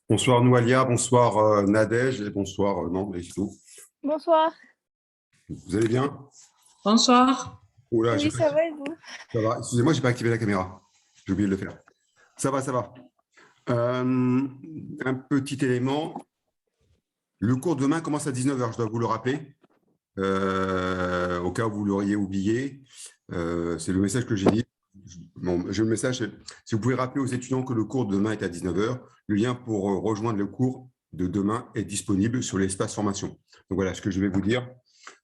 Bonsoir Noualia, bonsoir Nadège et bonsoir non, Leïsou. Bonsoir. Vous allez bien? Bonsoir. Oula, Oui, ça va et vous? ça va. Excusez-moi, j'ai pas activé la caméra. J'ai oublié de le faire. Ça va, ça va. Un petit élément. Le cours de demain commence à 19h, je dois vous le rappeler. Au cas où vous l'auriez oublié. C'est le message que j'ai dit. Bon, j'ai le message. Si vous pouvez rappeler aux étudiants que le cours de demain est à 19h, le lien pour rejoindre le cours de demain est disponible sur l'espace formation. Donc voilà ce que je vais vous dire.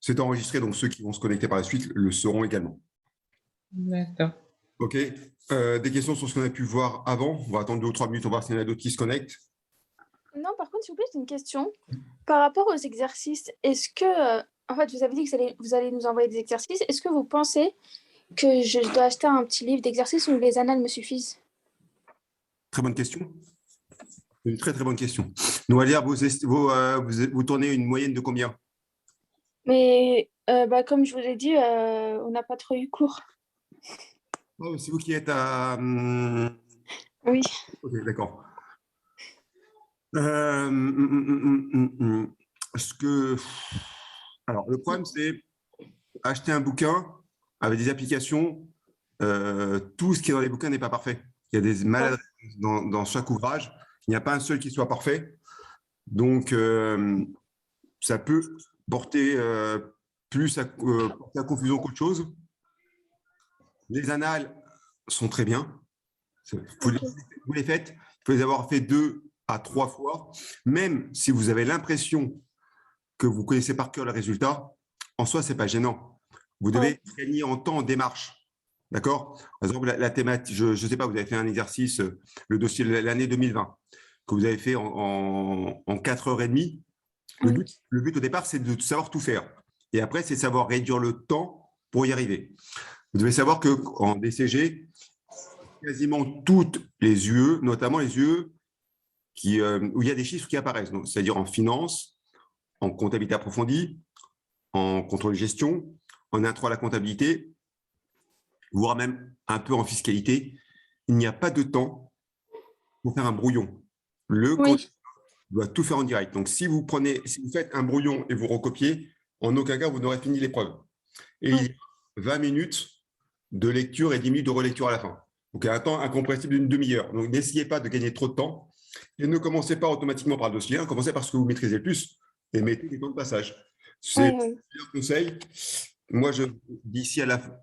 C'est enregistré, donc ceux qui vont se connecter par la suite le sauront également. D'accord. OK. Des questions sur ce qu'on a pu voir avant? On va attendre 2 ou 3 minutes, on va voir s'il y en a d'autres qui se connectent. Non, par contre, s'il vous plaît, j'ai une question. Par rapport aux exercices, est-ce que, en fait, vous avez dit que vous allez nous envoyer des exercices. Est-ce que vous pensez que je dois acheter un petit livre d'exercices ou les annales me suffisent? Très bonne question. Une très, très bonne question. Noualia, vous tournez une moyenne de combien? Mais comme je vous ai dit, on n'a pas trop eu cours. Oh, c'est vous qui êtes à... Oui. Ok, d'accord. Alors, le problème, c'est acheter un bouquin avec des applications. Tout ce qui est dans les bouquins n'est pas parfait. Il y a des maladresses dans chaque ouvrage. Il n'y a pas un seul qui soit parfait. Donc, ça peut porter plus porter à confusion qu'autre chose. Les annales sont très bien. Vous les faites. Il faut les avoir fait 2 à 3 fois. Même si vous avez l'impression que vous connaissez par cœur le résultat, en soi, ce n'est pas gênant. Vous devez gagner en temps, en démarche. D'accord? Par exemple, la thématique, je ne sais pas, vous avez fait un exercice, le dossier de l'année 2020, que vous avez fait en 4h30. Le but au départ, c'est de savoir tout faire. Et après, c'est de savoir réduire le temps pour y arriver. Vous devez savoir qu'en DCG, quasiment toutes les UE, notamment les UE où il y a des chiffres qui apparaissent, c'est-à-dire en finance, en comptabilité approfondie, en contrôle de gestion, en intro à la comptabilité, voire même un peu en fiscalité. Il n'y a pas de temps pour faire un brouillon. Le candidat doit tout faire en direct. Donc, si vous faites un brouillon et vous recopiez, en aucun cas, vous n'aurez fini l'épreuve. Et il y a 20 minutes de lecture et 10 minutes de relecture à la fin. Donc, il y a un temps incompressible d'une demi-heure. Donc, n'essayez pas de gagner trop de temps et ne commencez pas automatiquement par le dossier 1, commencez par ce que vous maîtrisez le plus et mettez des temps de passage. C'est le meilleur conseil. Moi, d'ici à la fin,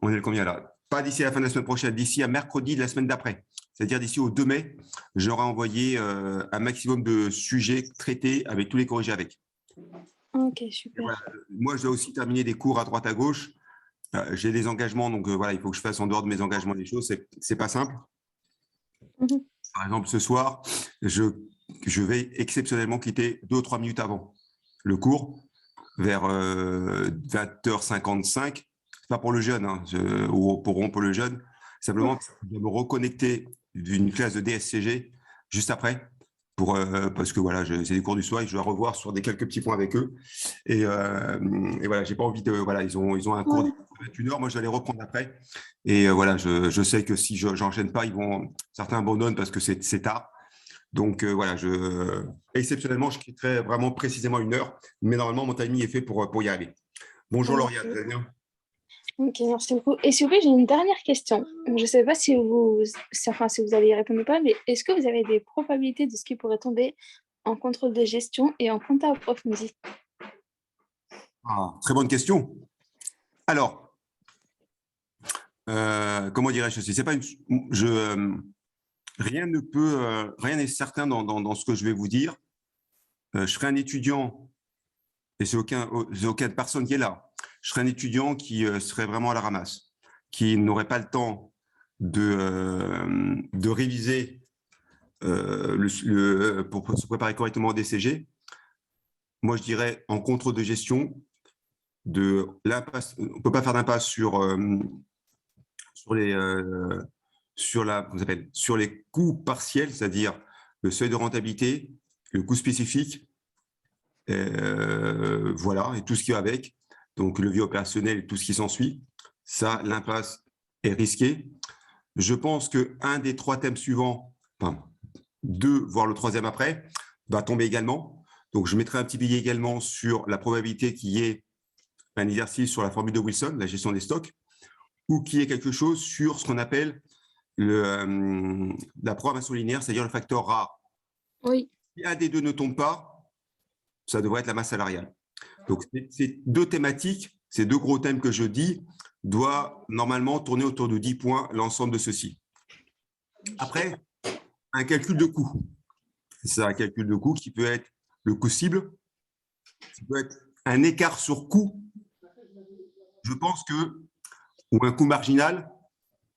on est le combien là? Pas d'ici à la fin de la semaine prochaine, d'ici à mercredi de la semaine d'après. C'est-à-dire d'ici au 2 mai, j'aurai envoyé un maximum de sujets traités avec tous les corrigés avec. Ok, super. Voilà. Moi, je dois aussi terminer des cours à droite à gauche. J'ai des engagements, donc voilà, il faut que je fasse en dehors de mes engagements les choses. C'est pas simple. Par exemple, ce soir, je vais exceptionnellement quitter 2 ou 3 minutes avant le cours, vers 20h55. C'est pas pour le jeune, hein, ou pour rompre le jeune. Simplement, je vais me reconnecter d'une classe de DSCG juste après, parce que voilà, c'est des cours du soir et je dois revoir sur quelques petits points avec eux. Et voilà, j'ai pas envie de. Voilà, ils ont un cours de 21h, moi je vais les reprendre après. Et voilà, je sais que si je n'enchaîne pas, certains abandonnent parce que c'est tard. Donc voilà, exceptionnellement, je quitterai vraiment précisément 1 heure, mais normalement, mon timing est fait pour y aller. Bonjour Lauriane, vous allez bien? Ok, merci beaucoup. Et s'il vous plaît, j'ai une dernière question. Je ne sais pas si si vous allez y répondre ou pas, mais est-ce que vous avez des probabilités de ce qui pourrait tomber en contrôle de gestion et en compta approfondi? Très bonne question. Alors, comment dirais-je ceci? C'est pas rien n'est certain dans ce que je vais vous dire. Je serai un étudiant, et c'est aucune personne qui est là. Je serai un étudiant qui serait vraiment à la ramasse, qui n'aurait pas le temps de réviser pour se préparer correctement au DCG. Moi, je dirais en contrôle de gestion, on ne peut pas faire d'impasse sur les coûts partiels, c'est-à-dire le seuil de rentabilité, le coût spécifique, voilà, et tout ce qui va avec, donc le levier opérationnel et tout ce qui s'ensuit. Ça, l'impasse est risquée. Je pense qu'un des 3 thèmes suivants, enfin, 2, voire le troisième après, va tomber également. Donc, je mettrai un petit billet également sur la probabilité qu'il y ait un exercice sur la formule de Wilson, la gestion des stocks, ou qu'il y ait quelque chose sur ce qu'on appelle la programmation linéaire, c'est-à-dire le facteur rare. Oui. Si un des deux ne tombe pas, ça devrait être la masse salariale. Donc, ces deux thématiques, ces deux gros thèmes que je dis, doivent normalement tourner autour de 10 points l'ensemble de ceci. Après, un calcul de coût. C'est un calcul de coût qui peut être le coût cible, qui peut être un écart sur coût. Je pense que, ou un coût marginal,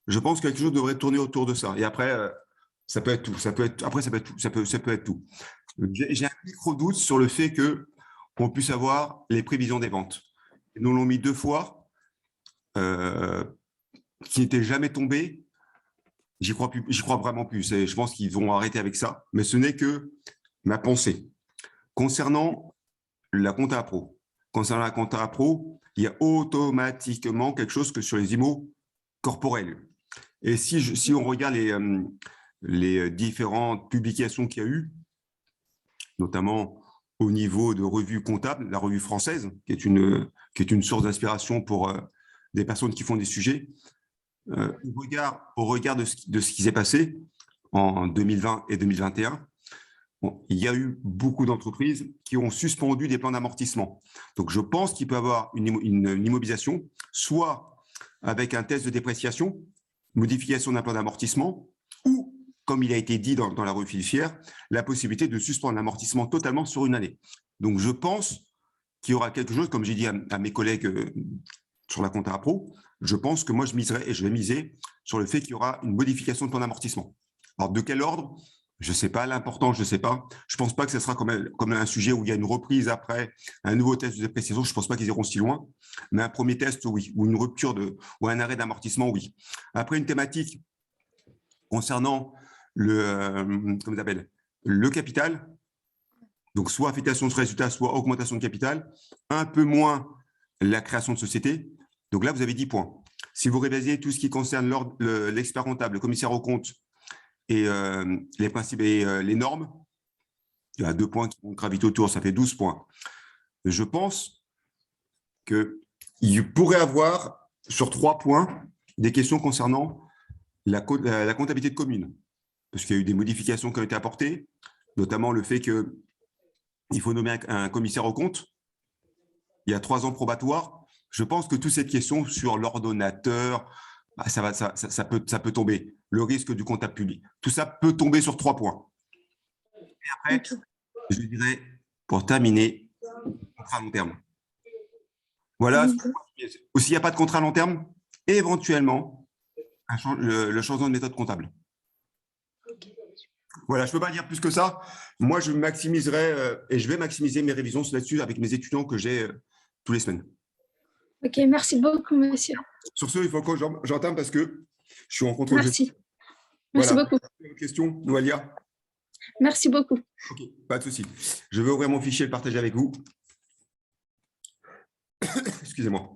je pense que quelque chose devrait tourner autour de ça. Et après, ça peut être tout. Ça peut être tout. J'ai un micro-doute sur le fait qu'on puisse avoir les prévisions des ventes. Ils nous l'ont mis 2 fois, qui n'étaient jamais tombées. J'y crois vraiment plus. Et je pense qu'ils vont arrêter avec ça. Mais ce n'est que ma pensée. Concernant la compta pro, il y a automatiquement quelque chose que sur les IMO corporels. Et si on regarde les différentes publications qu'il y a eu, notamment au niveau de revues comptables, la revue française, qui est une source d'inspiration pour des personnes qui font des sujets, au regard de ce qui s'est passé en 2020 et 2021, il y a eu beaucoup d'entreprises qui ont suspendu des plans d'amortissement. Donc, je pense qu'il peut y avoir une immobilisation, soit avec un test de dépréciation, modification d'un plan d'amortissement, ou, comme il a été dit dans la revue fiduciaire, la possibilité de suspendre l'amortissement totalement sur une année. Donc, je pense qu'il y aura quelque chose, comme j'ai dit à mes collègues sur la compta pro, je pense que moi, je miserai et je vais miser sur le fait qu'il y aura une modification de plan d'amortissement. Alors, de quel ordre ? Je ne sais pas, l'important, je ne sais pas. Je ne pense pas que ce sera comme un sujet où il y a une reprise après, un nouveau test de dépréciation. Je ne pense pas qu'ils iront si loin. Mais un premier test, oui. Ou une rupture ou un arrêt d'amortissement, oui. Après, une thématique concernant le capital. Donc, soit affectation de résultat, soit augmentation de capital. Un peu moins la création de société. Donc là, vous avez 10 points. Si vous révisez tout ce qui concerne l'expert comptable, le commissaire aux comptes, et les principes et les normes, il y a 2 points qui gravitent autour, ça fait 12 points. Je pense qu'il pourrait avoir, sur 3 points, des questions concernant la comptabilité de commune, parce qu'il y a eu des modifications qui ont été apportées, notamment le fait qu'il faut nommer un commissaire aux comptes. Il y a 3 ans probatoires. Je pense que toutes ces questions sur l'ordonnateur, ça peut tomber. Le risque du comptable public. Tout ça peut tomber sur 3 points. Et après, je dirais, pour terminer, contrat à long terme. Voilà. Ou s'il n'y a pas de contrat à long terme, éventuellement, le changement de méthode comptable. Voilà, je ne peux pas dire plus que ça. Moi, je maximiserai et je vais maximiser mes révisions là-dessus avec mes étudiants que j'ai tous les semaines. Ok, merci beaucoup, monsieur. Sur ce, il faut que j'entame parce que je suis en contrôle. Merci. Merci beaucoup. Question, Noalia? Merci beaucoup. Ok, pas de souci. Je vais ouvrir mon fichier et le partager avec vous. Excusez-moi.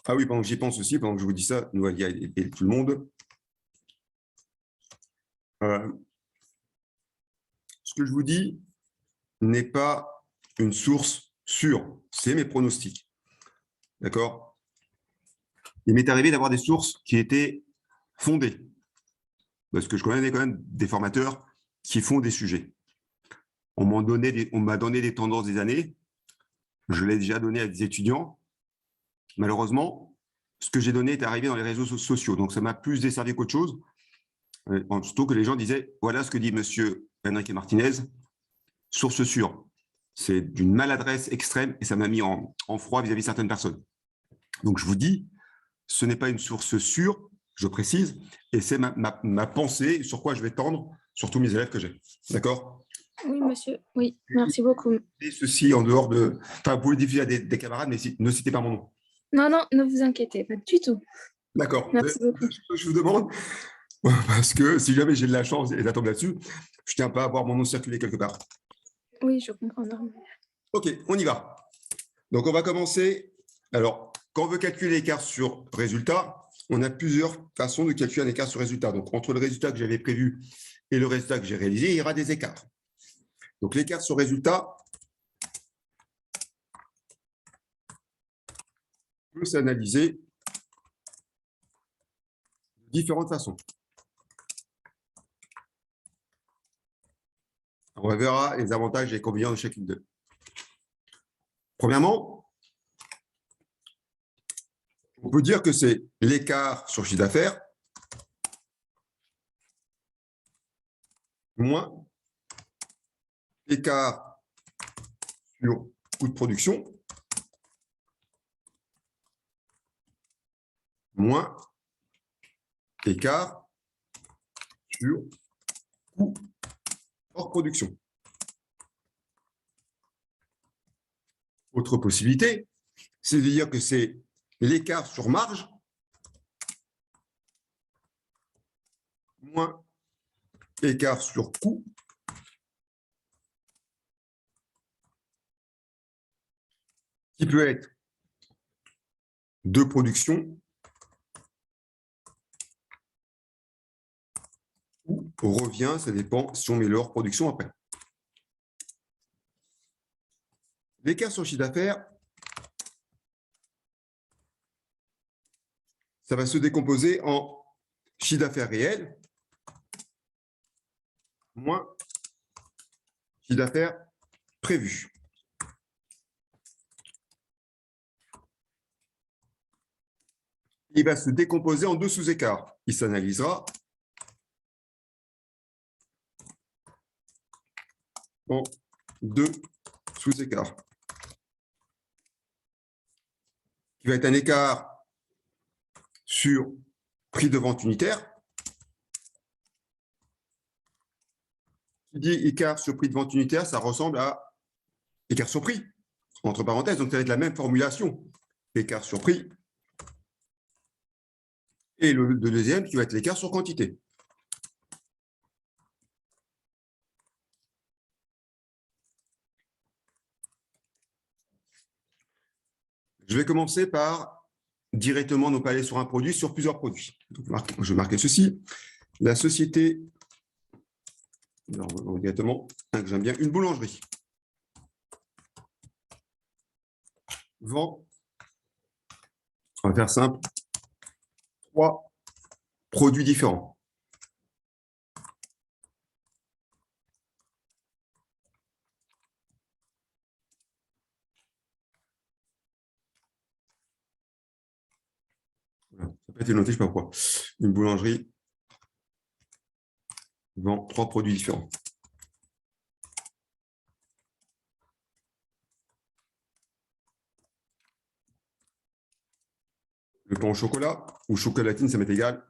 Ah oui, pendant que j'y pense aussi, pendant que je vous dis ça, Noalia et tout le monde. Ce que je vous dis n'est pas une source sûre, c'est mes pronostics. D'accord? Il m'est arrivé d'avoir des sources qui étaient fondées, parce que je connais quand même des formateurs qui font des sujets. On m'a donné des tendances des années, je l'ai déjà donné à des étudiants. Malheureusement, ce que j'ai donné est arrivé dans les réseaux sociaux, donc ça m'a plus desservi qu'autre chose. Surtout que les gens disaient, voilà ce que dit M. Enrique Martinez, source sûre. C'est d'une maladresse extrême et ça m'a mis en froid vis-à-vis de certaines personnes. Donc, je vous dis, ce n'est pas une source sûre, je précise, et c'est ma pensée sur quoi je vais tendre sur tous mes élèves que j'ai. D'accord? Oui, monsieur. Oui, merci beaucoup. Et ceci en dehors de… Enfin, vous pouvez le diffuser à des camarades, mais ne citez pas mon nom. Non, non, ne vous inquiétez pas du tout. D'accord. Merci beaucoup. Je vous demande, parce que si jamais j'ai de la chance et ça tombe là-dessus, je ne tiens pas à voir mon nom circuler quelque part. Oui, je comprends. Ok, on y va. Donc, on va commencer. Alors, quand on veut calculer l'écart sur résultat, on a plusieurs façons de calculer un écart sur résultat. Donc, entre le résultat que j'avais prévu et le résultat que j'ai réalisé, il y aura des écarts. Donc, l'écart sur résultat peut s'analyser de différentes façons. On verra les avantages et les inconvénients de chacune d'eux. Premièrement, on peut dire que c'est l'écart sur chiffre d'affaires moins l'écart sur coût de production moins écart sur coût hors production. Autre possibilité, c'est de dire que c'est l'écart sur marge moins écart sur coût qui peut être de production ou revient, ça dépend si on met leur production après. L'écart sur chiffre d'affaires, ça va se décomposer en chiffre d'affaires réel moins chiffre d'affaires prévu. Il va se décomposer en deux sous-écarts. Il s'analysera en deux sous-écarts. Qui va être un écart sur prix de vente unitaire. Qui dit écart sur prix de vente unitaire, ça ressemble à écart sur prix, entre parenthèses. Donc, ça va être la même formulation. Écart sur prix. Et le deuxième qui va être l'écart sur quantité. Je vais commencer par directement ne pas aller sur un produit, sur plusieurs produits. Donc, je vais marquer ceci. La société, directement, que j'aime bien, une boulangerie, vend, on va faire simple, 3 produits différents. Voilà, ça n'a pas été noté, je ne sais pas pourquoi. Une boulangerie vend 3 produits différents. Le pain au chocolat ou chocolatine, ça m'est égal.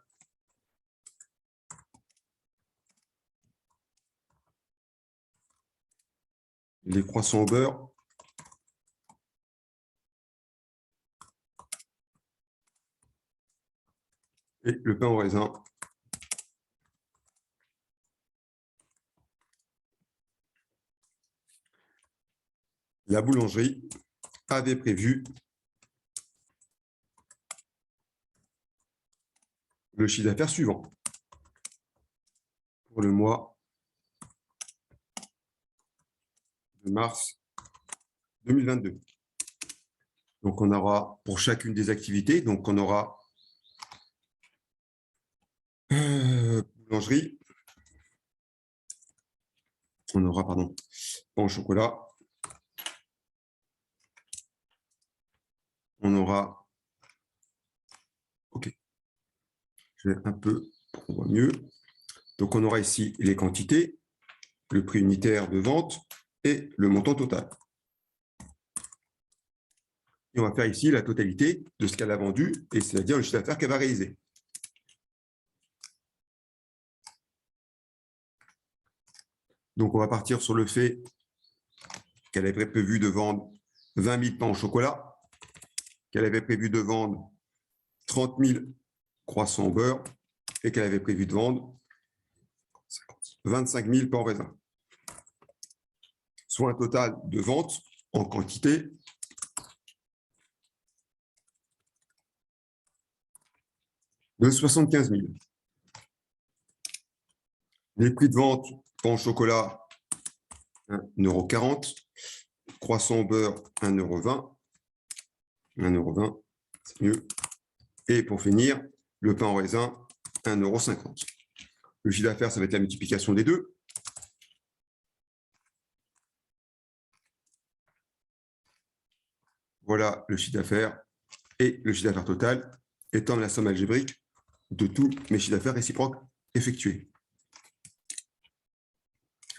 Les croissants au beurre. Et le pain au raisin. La boulangerie avait prévu le chiffre d'affaires suivant pour le mois de mars 2022. Donc, on aura pour chacune des activités, donc on aura boulangerie, on aura, pardon, pain au chocolat, on aura, ok, je vais un peu, pour qu'on voit mieux. Donc, on aura ici les quantités, le prix unitaire de vente et le montant total. Et on va faire ici la totalité de ce qu'elle a vendu, et c'est-à-dire le chiffre d'affaires qu'elle va réaliser. Donc, on va partir sur le fait qu'elle avait prévu de vendre 20 000 pains au chocolat, qu'elle avait prévu de vendre 30 000 croissants au beurre et qu'elle avait prévu de vendre 25 000 pains au raisin. Soit un total de vente en quantité de 75 000. Les prix de vente, pain au chocolat, 1,40 €. Croissant au beurre, 1,20 €. 1,20 €, c'est mieux. Et pour finir, le pain en raisin, 1,50 €. Le chiffre d'affaires, ça va être la multiplication des deux. Voilà le chiffre d'affaires et le chiffre d'affaires total étant la somme algébrique de tous mes chiffres d'affaires réciproques effectués.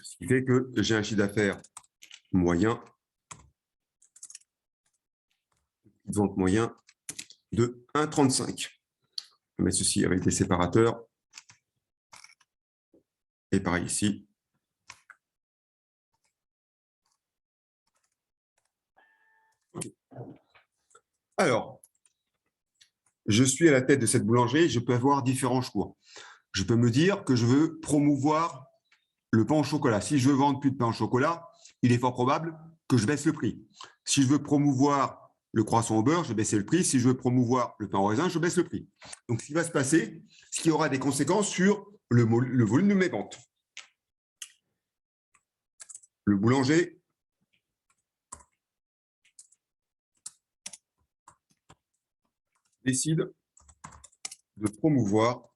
Ce qui fait que j'ai un chiffre d'affaires moyen, de vente moyen de 1,35. Je vais mettre ceci avec des séparateurs. Et pareil ici. Alors, je suis à la tête de cette boulangerie, je peux avoir différents choix. Je peux me dire que je veux promouvoir le pain au chocolat. Si je veux vendre plus de pain au chocolat, il est fort probable que je baisse le prix. Si je veux promouvoir le croissant au beurre, je vais baisser le prix. Si je veux promouvoir le pain au raisin, je baisse le prix. Donc, ce qui va se passer, ce qui aura des conséquences sur le volume de mes ventes. Le boulanger décide de promouvoir.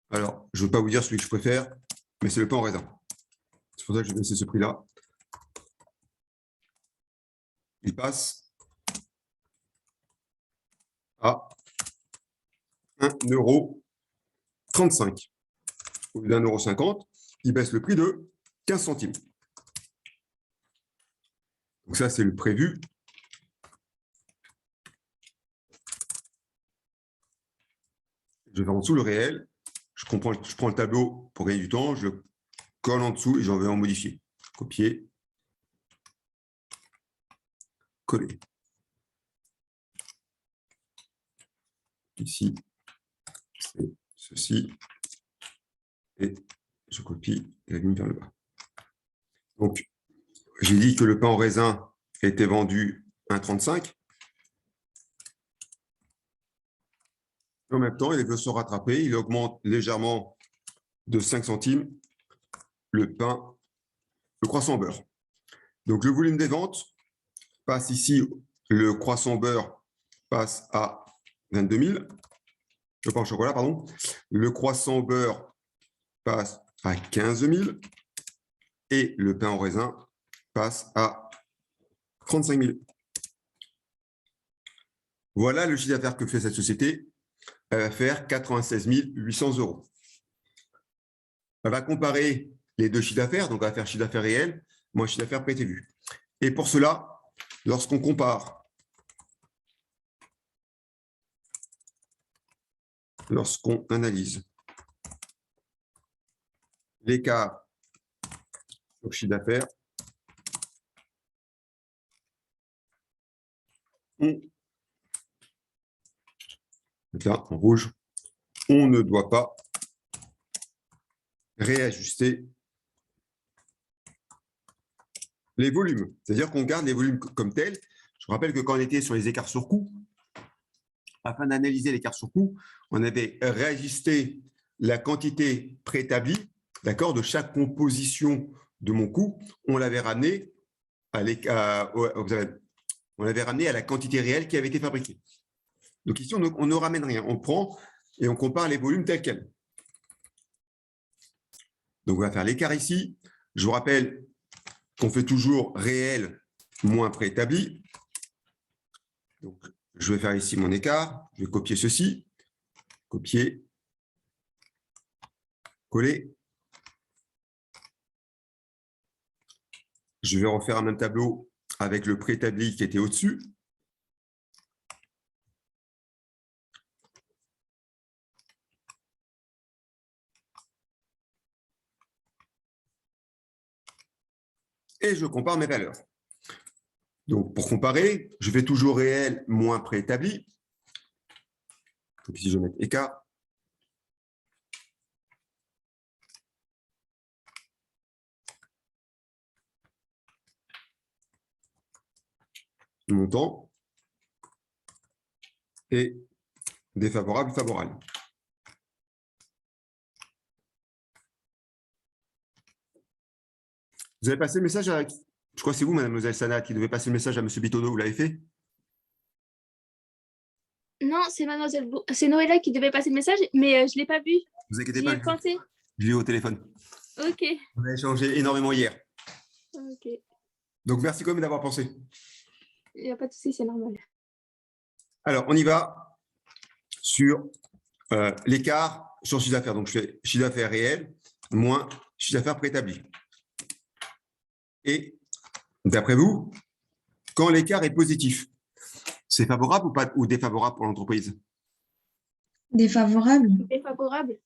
Alors, je ne veux pas vous dire celui que je préfère, mais c'est le pain en raisin. C'est pour ça que je vais laisser ce prix-là. Il passe à 1,35 € au lieu d'1,50 €. Il baisse le prix de 15 centimes. Donc ça, c'est le prévu. Je vais en dessous le réel. Je prends le tableau pour gagner du temps. Je le colle en dessous et j'en vais en modifier. Copier. Coller. Ici, c'est ceci. Et je copie la ligne vers le bas. Donc, j'ai dit que le pain en raisin était vendu 1,35 €. En même temps, il veut se rattraper. Il augmente légèrement de 5 centimes le croissant au beurre. Donc, le volume des ventes passe ici. Le croissant au beurre passe à 22 000. Le pain au chocolat, pardon. Le croissant au beurre passe à 15 000. Et le pain en raisin passe à 35 000. Voilà le chiffre d'affaires que fait cette société. Elle va faire 96 800 €. Elle va comparer les deux chiffres d'affaires, donc elle va faire chiffre d'affaires réel, moins chiffre d'affaires prévu. Et pour cela, lorsqu'on compare, lorsqu'on analyse l'écart sur chiffre d'affaires, là, en rouge, on ne doit pas réajuster les volumes. C'est-à-dire qu'on garde les volumes comme tels. Je vous rappelle que quand on était sur les écarts sur coût, afin d'analyser l'écart sur coût, on avait réajusté la quantité préétablie, d'accord, de chaque composition de mon coût. On l'avait ramené à la quantité réelle qui avait été fabriquée. Donc ici, on ne ramène rien. On prend et on compare les volumes tels quels. Donc, on va faire l'écart ici. Je vous rappelle qu'on fait toujours réel moins préétabli. Donc, je vais faire ici mon écart. Je vais copier ceci. Copier. Coller. Je vais refaire un même tableau avec le préétabli qui était au-dessus. Et je compare mes valeurs. Donc, pour comparer, je fais toujours réel moins préétabli. Donc, ici, je vais mettre écart. Montant. et défavorable, favorable. Vous avez passé le message à... Je crois que c'est vous, mademoiselle Sana, qui devait passer le message à monsieur Bitono. Vous l'avez fait? Non, c'est c'est Noëlla qui devait passer le message, mais je ne l'ai pas vu. Ne vous inquiétez J'y pas, ai pensé. je l'ai eu au téléphone. Ok. On a échangé énormément hier. Ok. Donc, merci quand même d'avoir pensé. Il n'y a pas de souci, c'est normal. Alors, on y va sur l'écart sur chiffre d'affaires. Donc, je fais chiffre d'affaires réel moins chiffre d'affaires préétabli. Et d'après vous, quand l'écart est positif, c'est favorable ou pas ou défavorable pour l'entreprise? Défavorable. Défavorable.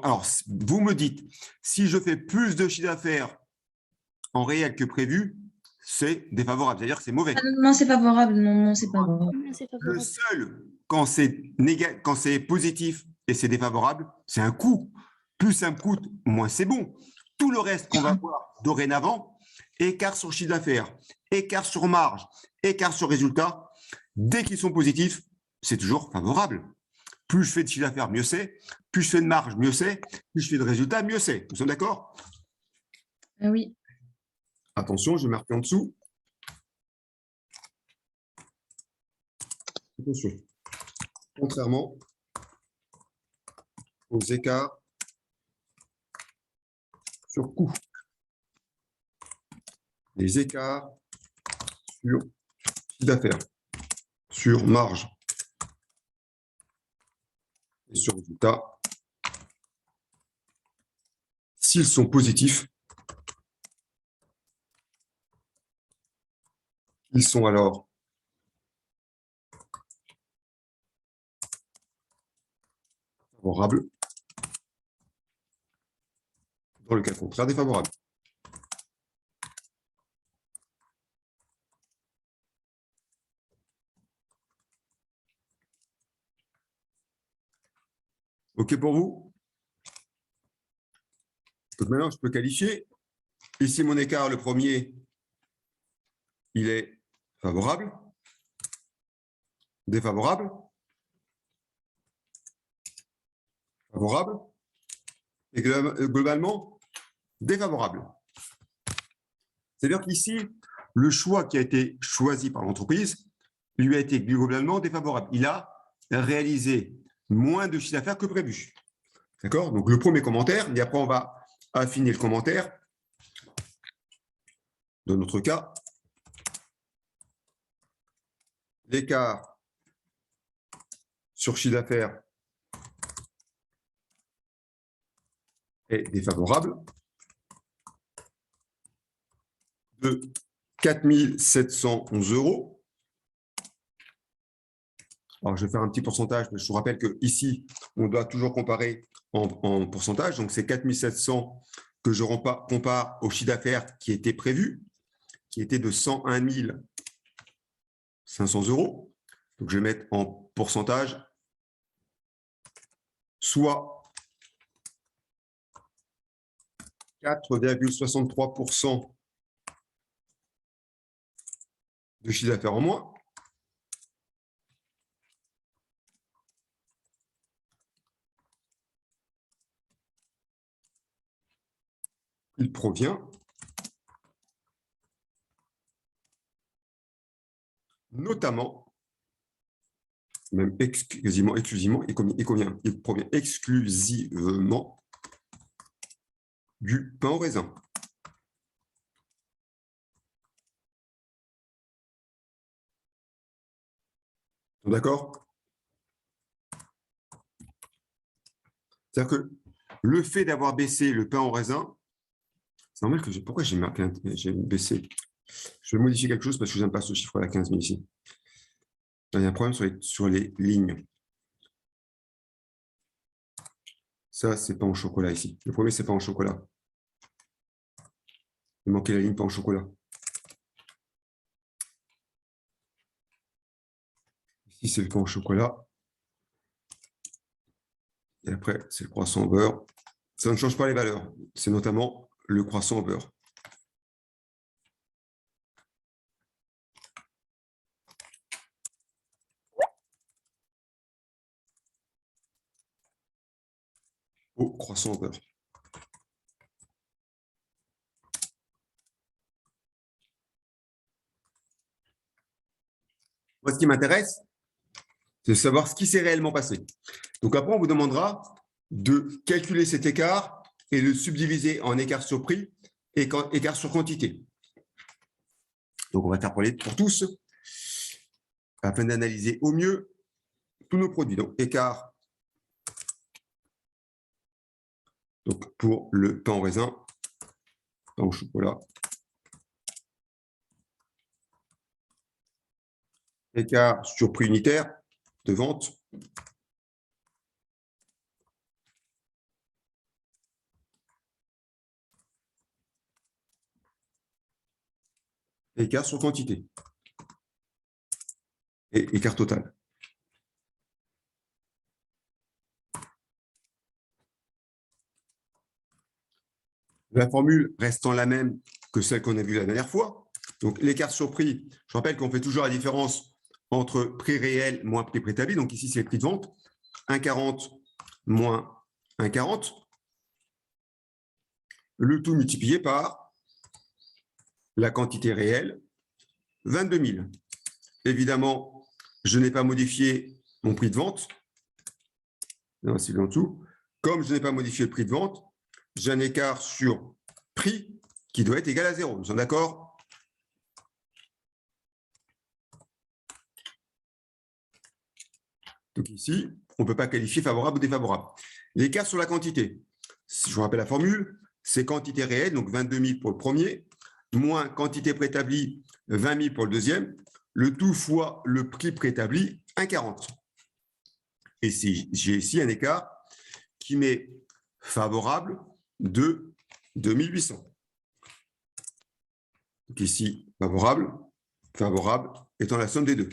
Alors, vous me dites, si je fais plus de chiffre d'affaires en réel que prévu, c'est défavorable, c'est-à-dire que c'est mauvais. Ah non, c'est favorable. Non, non, c'est pas vrai. C'est Le favorable. seul, quand c'est positif et c'est défavorable, c'est un coût. Plus ça me coûte, moins c'est bon. Tout le reste qu'on va voir dorénavant, écart sur chiffre d'affaires, écart sur marge, écart sur résultat, dès qu'ils sont positifs, c'est toujours favorable. Plus je fais de chiffre d'affaires, mieux c'est. Plus je fais de marge, mieux c'est. Plus je fais de résultats, mieux c'est. Nous sommes d'accord? Ah oui. Attention, je vais marquer en dessous. Attention. Contrairement aux écarts sur coût. Les écarts sur chiffre d'affaires, sur marge et sur résultat, s'ils sont positifs, ils sont alors favorables. Dans le cas contraire, défavorables. OK pour vous? Donc maintenant, je peux qualifier. Ici, mon écart, le premier, il est favorable, défavorable, favorable, et globalement, défavorable. C'est-à-dire qu'ici, le choix qui a été choisi par l'entreprise lui a été globalement défavorable. Il a réalisé moins de chiffre d'affaires que prévu. D'accord? Donc, le premier commentaire, et après, on va affiner le commentaire. Dans notre cas, l'écart sur chiffre d'affaires est défavorable de 4 711 €. Alors, je vais faire un petit pourcentage, mais je vous rappelle qu'ici, on doit toujours comparer en pourcentage. Donc, c'est 4 700 que je compare au chiffre d'affaires qui était prévu, qui était de 101 500 €. Donc, je vais mettre en pourcentage, soit 4,63% de chiffre d'affaires en moins. Il provient notamment, même quasiment exclusivement, il provient exclusivement du pain au raisin. D'accord? C'est-à-dire que le fait d'avoir baissé le pain au raisin, c'est normal que pourquoi j'ai baissé? Je vais modifier quelque chose parce que je n'aime pas ce chiffre-là, 15 000 ici. Il y a un problème sur les lignes. Ça, c'est pain au chocolat ici. Le premier, c'est pain au chocolat. Il manquait la ligne pain au chocolat. Ici, c'est le pain au chocolat. Et après, c'est le croissant au beurre. Ça ne change pas les valeurs. C'est notamment le croissant au beurre. au croissant beurre. Moi, ce qui m'intéresse, c'est de savoir ce qui s'est réellement passé. Donc après, on vous demandera de calculer cet écart et le subdiviser en écart sur prix et écart sur quantité. Donc, on va faire pour tous afin d'analyser au mieux tous nos produits. Donc, écart donc, pour le pain au raisin, pain au chocolat, écart sur prix unitaire de vente, écart sur quantité et écart total. La formule restant la même que celle qu'on a vue la dernière fois. Donc, l'écart sur prix, je rappelle qu'on fait toujours la différence entre prix réel moins prix préétabli. Donc, ici, c'est le prix de vente. 1,40 moins 1,40. Le tout multiplié par la quantité réelle, 22 000. Évidemment, je n'ai pas modifié mon prix de vente. C'est en dessous. Comme je n'ai pas modifié le prix de vente, j'ai un écart sur prix qui doit être égal à 0. Nous sommes d'accord? Donc ici, on ne peut pas qualifier favorable ou défavorable. L'écart sur la quantité, si je vous rappelle la formule, c'est quantité réelle, donc 22 000 pour le premier, moins quantité préétablie, 20 000 pour le deuxième, le tout fois le prix préétabli, 1,40. Et si j'ai ici un écart qui m'est favorable de 2800. Donc ici, favorable, favorable étant la somme des deux.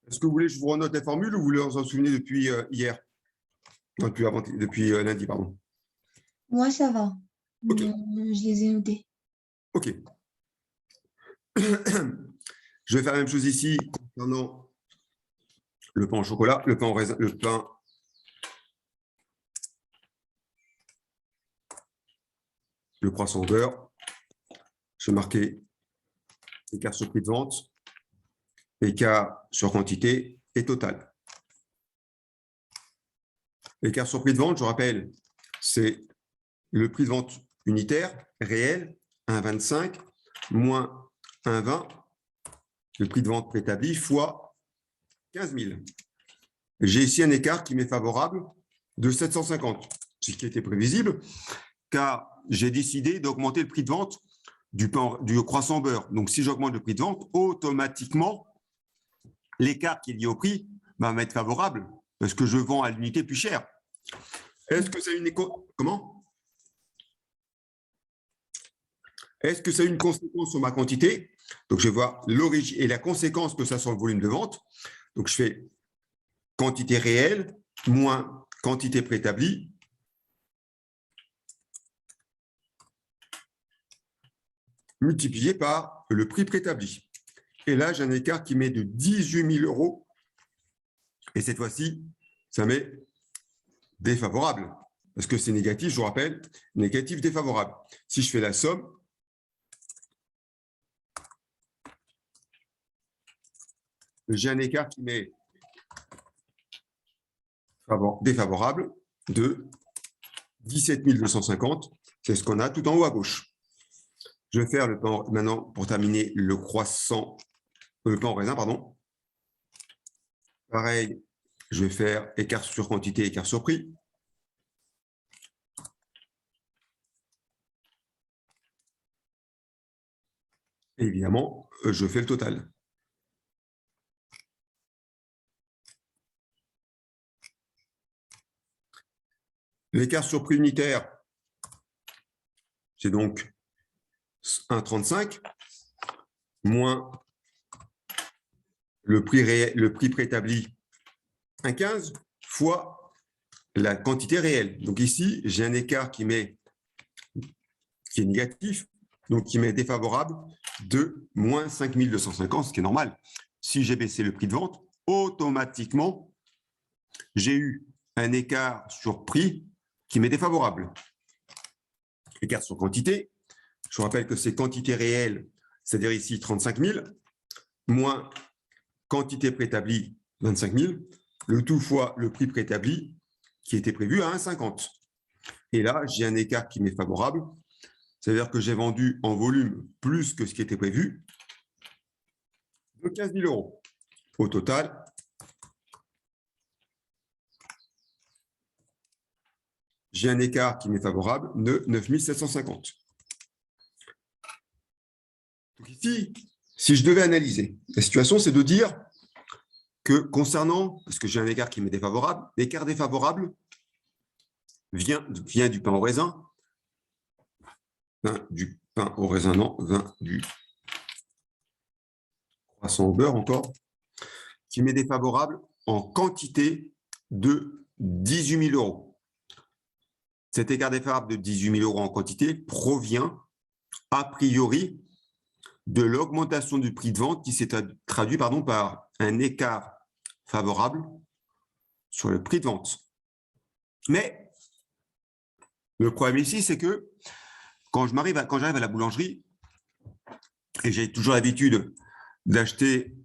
Est-ce que vous voulez que je vous renote les formules ou vous vous en souvenez depuis hier? Non, depuis lundi, pardon. Moi, ça va. Ok. Je les ai notés. OK. Je vais faire la même chose ici concernant le pain au chocolat, le pain au raisin, le pain le croissant au beurre. Je vais marquer écart sur prix de vente, écart sur quantité et total. L'écart sur prix de vente, je rappelle, c'est le prix de vente unitaire réel, 1,25 moins 1,20, le prix de vente préétabli fois 15 000. J'ai ici un écart qui m'est favorable de 750, ce qui était prévisible, car j'ai décidé d'augmenter le prix de vente du croissant au beurre. Donc, si j'augmente le prix de vente, automatiquement, l'écart qui est lié au prix va m'être favorable parce que je vends à l'unité plus cher. Est-ce que c'est une Comment? Est-ce que ça a une conséquence sur ma quantité? Donc, je vais voir l'origine et la conséquence que ça a sur le volume de vente. Donc, je fais quantité réelle moins quantité préétablie multiplié par le prix préétabli. Et là, j'ai un écart qui met de 18 000 euros. Et cette fois-ci, ça m'est défavorable. Parce que c'est négatif, je vous rappelle, négatif, défavorable. Si je fais la somme, j'ai un écart qui m'est défavorable de 17 250. C'est ce qu'on a tout en haut à gauche. Je vais faire le pain maintenant pour terminer le pain au raisin, pardon. Pareil, je vais faire écart sur quantité, écart sur prix. Et évidemment, je fais le total. L'écart sur prix unitaire, c'est donc 1,35 moins le prix préétabli 1,15 fois la quantité réelle. Donc ici, j'ai un écart qui est négatif, donc qui m'est défavorable de moins 5 250, ce qui est normal. Si j'ai baissé le prix de vente, automatiquement, j'ai eu un écart sur prix qui m'est défavorable. Écart sur quantité, je vous rappelle que c'est quantité réelle, c'est-à-dire ici 35 000, moins quantité préétablie 25 000, le tout fois le prix préétabli qui était prévu à 1,50. Et là, j'ai un écart qui m'est favorable, c'est-à-dire que j'ai vendu en volume plus que ce qui était prévu, de 15 000 euros. Au total, j'ai un écart qui m'est favorable de 9 750. Donc ici, si je devais analyser la situation, c'est de dire que concernant, parce que j'ai un écart qui m'est défavorable, l'écart défavorable vient du pain au raisin, du pain au raisin, non, vient du croissant au beurre encore, qui m'est défavorable en quantité de 18 000 euros. Cet écart défavorable de 18 000 euros en quantité provient a priori de l'augmentation du prix de vente qui s'est traduit par un écart favorable sur le prix de vente. Mais le problème ici, c'est que quand j'arrive à la boulangerie, et j'ai toujours l'habitude d'acheter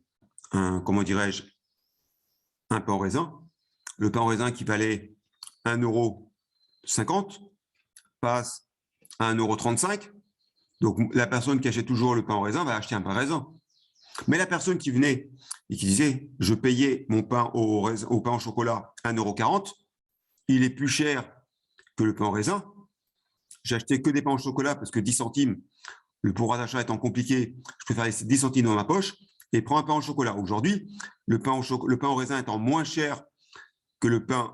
un pain au raisin, le pain au raisin qui valait 1,50 € passe à 1,35 €. Donc, la personne qui achète toujours le pain au raisin va acheter un pain au raisin. Mais la personne qui venait et qui disait « je payais mon pain au pain au chocolat 1,40 €, il est plus cher que le pain au raisin. J'achetais que des pains au chocolat parce que 10 centimes, le pouvoir d'achat étant compliqué, je préfère laisser 10 centimes dans ma poche et prends un pain au chocolat. Aujourd'hui, le pain au raisin étant moins cher que le pain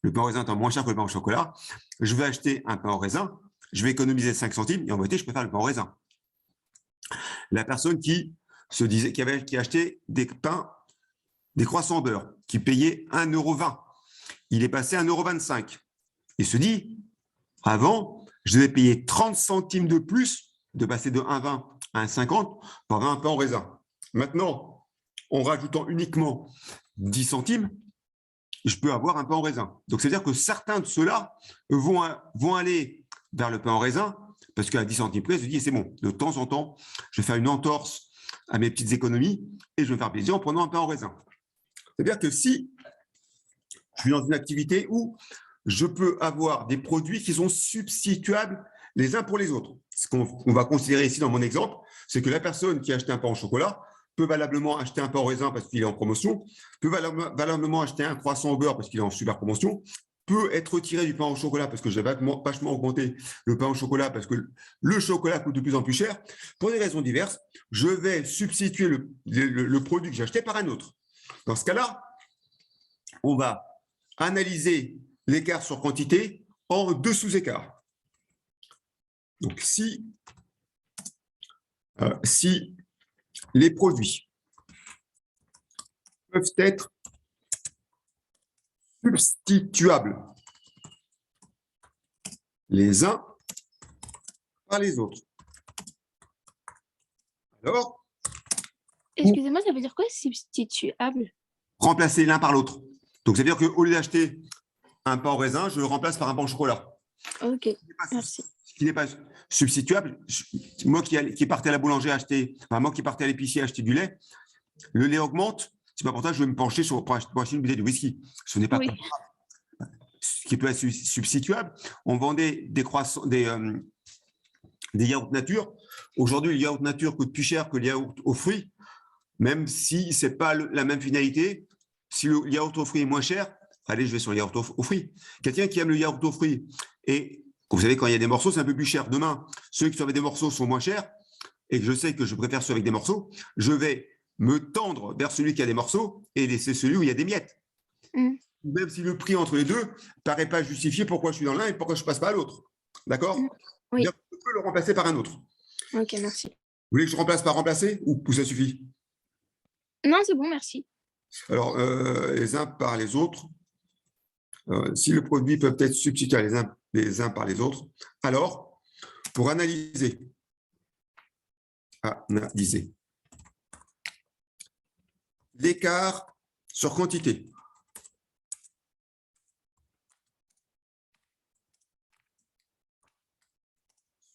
au raisin étant moins cher que le pain au chocolat, je vais acheter un pain au raisin, je vais économiser 5 centimes et en vérité, je préfère le pain au raisin. » La personne qui achetait des croissants au beurre, qui payait 1,20 €, il est passé à 1,25 €. Il se dit, avant, je devais payer 30 centimes de plus, de passer de 1,20 € à 1,50 € pour avoir un pain au raisin. Maintenant, en rajoutant uniquement 10 centimes, je peux avoir un pain au raisin. Donc, c'est-à-dire que certains de ceux-là vont aller vers le pain au raisin parce qu'à 10 centimes près, je me dis, c'est bon, de temps en temps, je vais faire une entorse à mes petites économies et je vais me faire plaisir en prenant un pain au raisin. C'est-à-dire que si je suis dans une activité où je peux avoir des produits qui sont substituables les uns pour les autres. Ce qu'on va considérer ici dans mon exemple, c'est que la personne qui a acheté un pain au chocolat peut valablement acheter un pain au raisin parce qu'il est en promotion, peut valablement acheter un croissant au beurre parce qu'il est en super promotion, peut être retiré du pain au chocolat parce que j'ai vachement augmenté le pain au chocolat parce que le chocolat coûte de plus en plus cher. Pour des raisons diverses, je vais substituer le produit que j'ai acheté par un autre. Dans ce cas-là, on va analyser l'écart sur quantité en deux sous-écarts. Donc, si les produits peuvent être substituables les uns par les autres, alors, Excusez-moi, ça veut dire quoi, substituable? remplacer l'un par l'autre. Donc, ça veut dire qu'au lieu d'acheter un pain au raisin, je le remplace par un pain au chocolat. Ok, merci. Ce qui n'est pas substituable, moi qui partais à la boulangerie acheter, moi qui partais à l'épicier acheter du lait, le lait augmente, c'est pas pour ça que je vais me pencher pour acheter une bouteille de whisky. Ce n'est pas ce qui peut être substituable. On vendait des croissants, des yaourts nature. Aujourd'hui, le yaourt nature coûte plus cher que le yaourt aux fruits, même si ce n'est pas la même finalité. Si le yaourt aux fruits est moins cher, allez, je vais sur le yaourt aux fruits. Quelqu'un qui aime le yaourt aux fruits, et vous savez, quand il y a des morceaux, c'est un peu plus cher. Demain, ceux qui sont avec des morceaux sont moins chers, et que je sais que je préfère ceux avec des morceaux, je vais me tendre vers celui qui a des morceaux et laisser celui où il y a des miettes. Même si le prix entre les deux ne paraît pas justifié pourquoi je suis dans l'un et pourquoi je ne passe pas à l'autre. D'accord? Oui. Je peux le remplacer par un autre. Ok, merci. Vous voulez que je remplace par remplacer ou ça suffit? Non, c'est bon, merci. Alors, les uns par les autres, si le produit peut être substitué les uns par les autres, alors, pour analyser, l'écart sur quantité.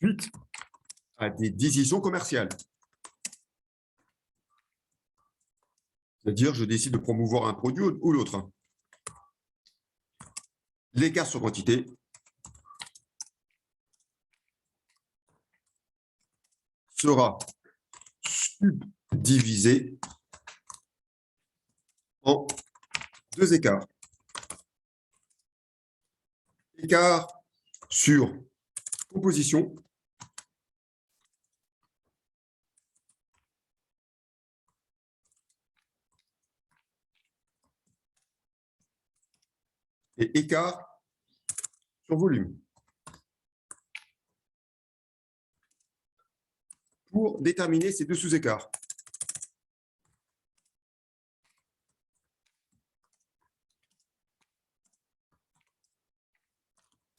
Suite à des décisions commerciales. C'est-à-dire, je décide de promouvoir un produit ou l'autre. L'écart sur quantité sera subdivisé en deux écarts. Écart sur composition et écart sur volume. Pour déterminer ces deux sous-écarts,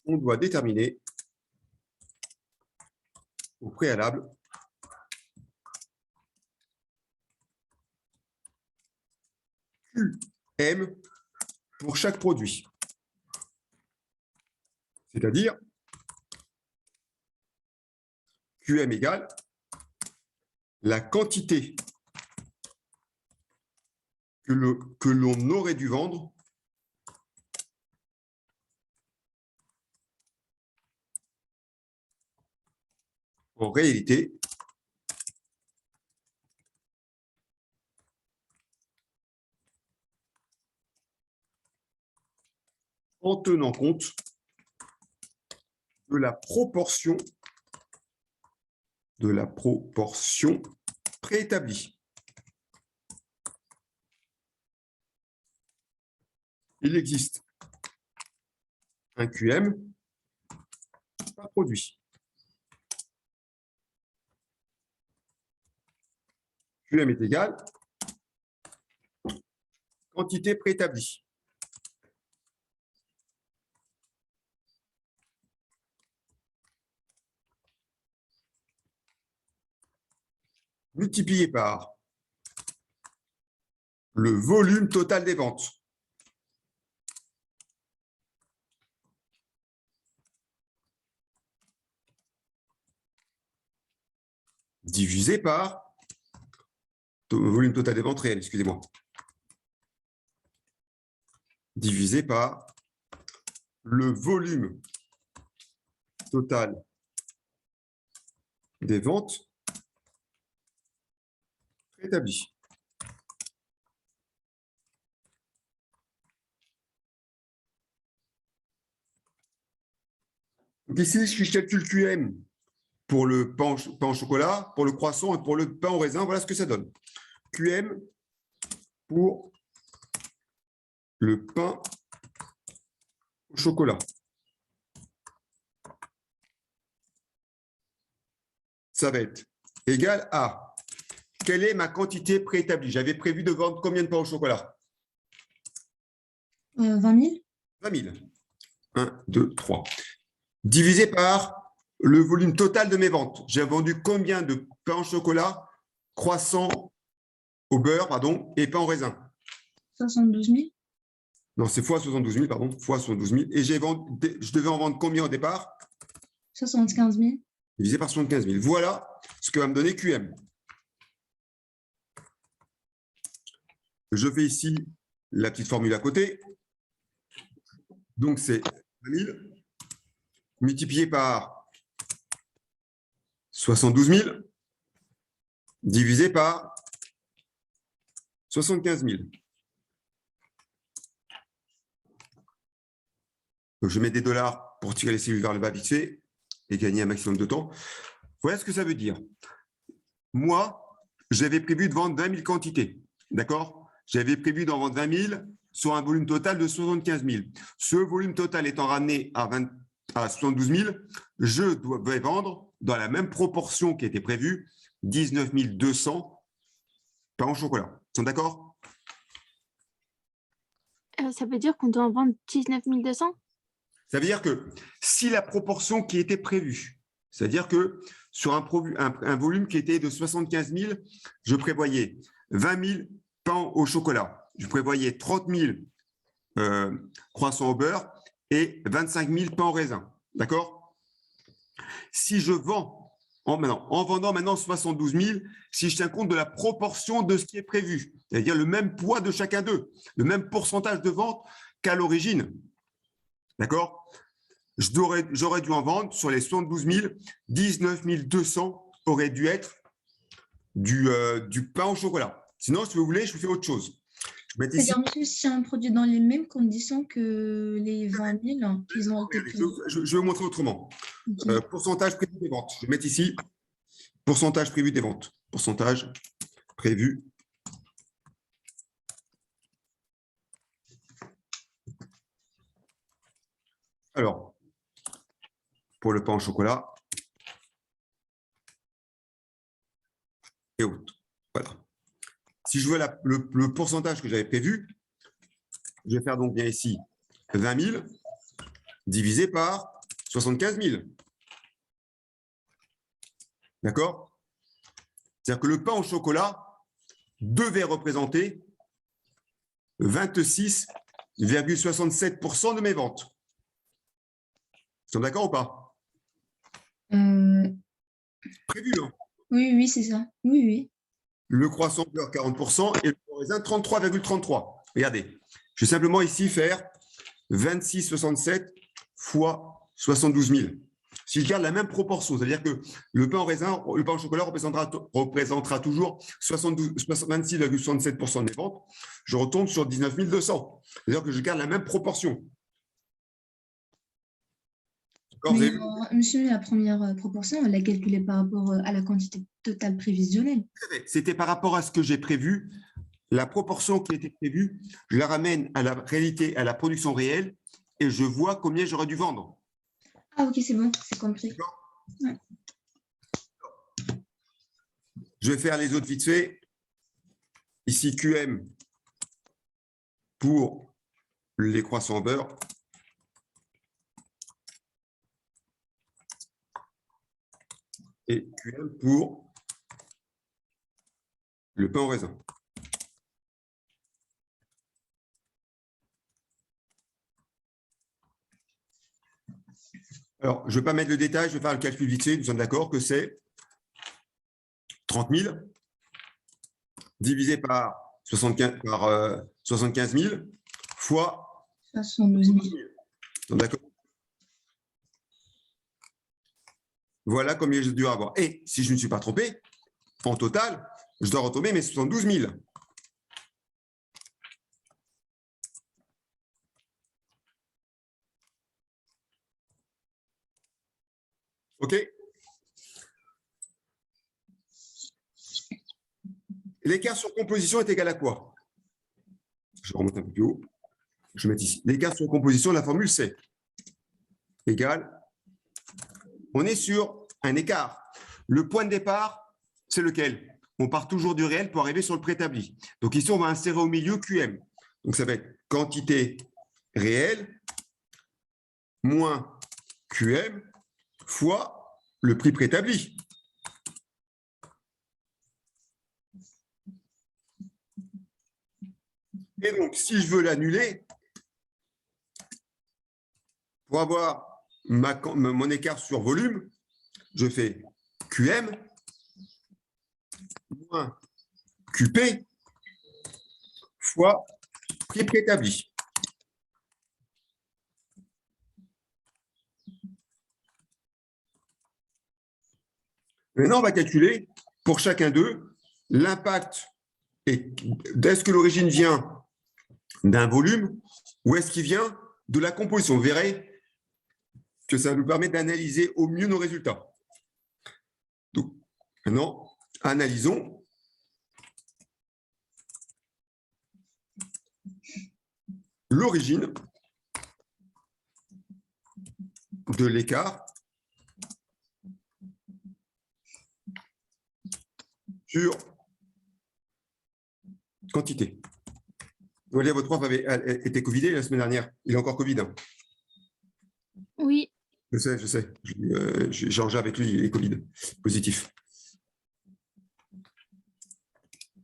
on doit déterminer au préalable QM pour chaque produit. C'est-à-dire QM égale la quantité que l'on aurait dû vendre en réalité en tenant compte de la proportion préétablie. Il existe un QM par produit. QM est égal quantité préétablie. Multiplié par le volume total des ventes. Divisé par le volume total des ventes réelles, excusez-moi. Divisé par le volume total des ventes préétablies. Donc ici, si je calcule QM pour le pain au chocolat, pour le croissant et pour le pain au raisin, voilà ce que ça donne. QM pour le pain au chocolat. Ça va être égal à quelle est ma quantité préétablie? J'avais prévu de vendre combien de pain au chocolat? 20 000. 20 000. 1, 2, 3. Divisé par le volume total de mes ventes. J'ai vendu combien de pain au chocolat, croissant au beurre, pardon, et pain au raisin? 72 000. Non, c'est fois 72 000, pardon, fois 72 000. Et je devais en vendre combien au départ? 75 000. Divisé par 75 000. Voilà ce que va me donner QM. Je fais ici la petite formule à côté. Donc, c'est 20 000 multiplié par 72 000 divisé par 75 000. Donc, je mets des dollars pour tirer les cellules vers le bas vite fait et gagner un maximum de temps. Voilà ce que ça veut dire. Moi, j'avais prévu de vendre 20 000 quantités. D'accord? J'avais prévu d'en vendre 20 000 sur un volume total de 75 000. Ce volume total étant ramené à 72 000, je vais vendre dans la même proportion qui était prévue, 19 200 pains au chocolat. Ils sont d'accord? Ça veut dire qu'on doit en vendre 19 200? Ça veut dire que si la proportion qui était prévue, c'est-à-dire que sur un volume qui était de 75 000, je prévoyais 20 000 pain au chocolat. Je prévoyais 30 000 croissants au beurre et 25 000 pains au raisin. D'accord? Si je vends, en vendant maintenant 72 000, si je tiens compte de la proportion de ce qui est prévu, c'est-à-dire le même poids de chacun d'eux, le même pourcentage de vente qu'à l'origine, d'accord? J'aurais dû en vendre sur les 72 000, 19 200 aurait dû être du pain au chocolat. Sinon, si vous voulez, je vous fais autre chose. Je vais mettre ici. C'est-à-dire, monsieur, si on produit dans les mêmes conditions que les 20 000 qu'ils ont été payés. Je vais vous montrer autrement. Ok. Pourcentage prévu des ventes. Je vais mettre ici pourcentage prévu des ventes. Pourcentage prévu. Alors, pour le pain au chocolat et autres. Voilà. Si je veux le pourcentage que j'avais prévu, je vais faire donc bien ici 20 000 divisé par 75 000. D'accord? C'est-à-dire que le pain au chocolat devait représenter 26,67% de mes ventes. Ils sont d'accord ou pas? Prévu, hein? Oui, oui, c'est ça. Oui, oui. Le croissant beurre 40% et le raisin 33,33. Regardez, je vais simplement ici faire 26,67 fois 72 000. Si je garde la même proportion, c'est-à-dire que le pain au chocolat représentera toujours 26,67% des ventes, je retombe sur 19 200. C'est-à-dire que je garde la même proportion. Mais monsieur, la première proportion, on l'a calculée par rapport à la quantité totale prévisionnelle. C'était par rapport à ce que j'ai prévu. La proportion qui était prévue, je la ramène à la réalité, à la production réelle, et je vois combien j'aurais dû vendre. Ah, ok, c'est bon, c'est compris. Ouais. Je vais faire les autres vite fait. Ici, QM pour les croissants au beurre. Et QM pour le pain au raisin. Alors, je ne vais pas mettre le détail, je vais faire le calcul vite fait. Nous sommes d'accord que c'est 30 000 divisé par 75 000 fois 72 000. D'accord. Voilà combien je dois avoir. Et si je ne me suis pas trompé, en total, je dois retomber mes 72 000. OK? L'écart sur composition est égal à quoi? Je remonte un peu plus haut. Je vais mettre ici. L'écart sur composition, la formule, c'est égal. On est sur un écart. Le point de départ, c'est lequel? On part toujours du réel pour arriver sur le préétabli. Donc ici, on va insérer au milieu QM. Donc ça va être quantité réelle moins QM fois le prix préétabli. Et donc, si je veux l'annuler, pour avoir mon écart sur volume, je fais QM moins QP fois prix préétabli. Maintenant, on va calculer pour chacun d'eux l'impact. Est-ce que l'origine vient d'un volume ou est-ce qu'il vient de la composition? Vous verrez que ça nous permet d'analyser au mieux nos résultats. Donc, maintenant, analysons. L'origine de l'écart sur quantité. Vous voyez, votre prof avait été covidé la semaine dernière. Il est encore Covid. Hein. Oui. Je sais. J'ai échangé avec lui, il est Covid, positif.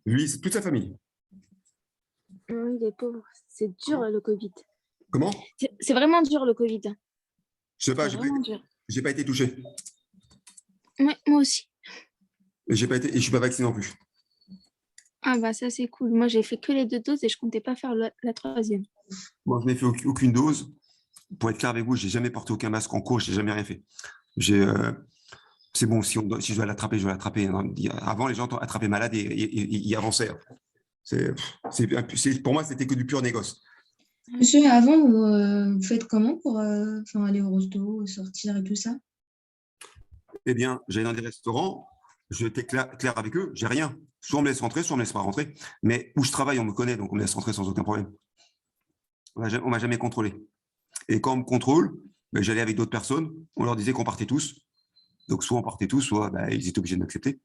Lui, c'est toute sa famille. Oui, les pauvres. C'est dur, le Covid. Comment? C'est vraiment dur, le Covid. Je sais pas, C'est vraiment dur. j'ai pas été touché. Ouais, moi aussi. Et j'ai pas été, et je suis pas vacciné non plus. Ah bah ça, c'est cool. Moi, j'ai fait que les 2 doses et je comptais pas faire la 3e. Moi, je n'ai fait aucune dose. Pour être clair avec vous, j'ai jamais porté aucun masque en cours, j'ai jamais rien fait. C'est bon, si je dois l'attraper, je dois l'attraper. Avant, les gens attrapaient malade et ils avançaient. Pour moi, c'était que du pur négoce. Monsieur, avant, vous faites comment pour aller au resto, sortir et tout ça? Eh bien, j'allais dans des restaurants, j'étais clair avec eux, j'ai rien. Soit on me laisse rentrer, soit on me laisse pas rentrer. Mais où je travaille, on me connaît, donc on me laisse rentrer sans aucun problème. On m'a jamais contrôlé. Et quand on me contrôle, ben, j'allais avec d'autres personnes, on leur disait qu'on partait tous. Donc soit on partait tous, soit ben, ils étaient obligés de m'accepter.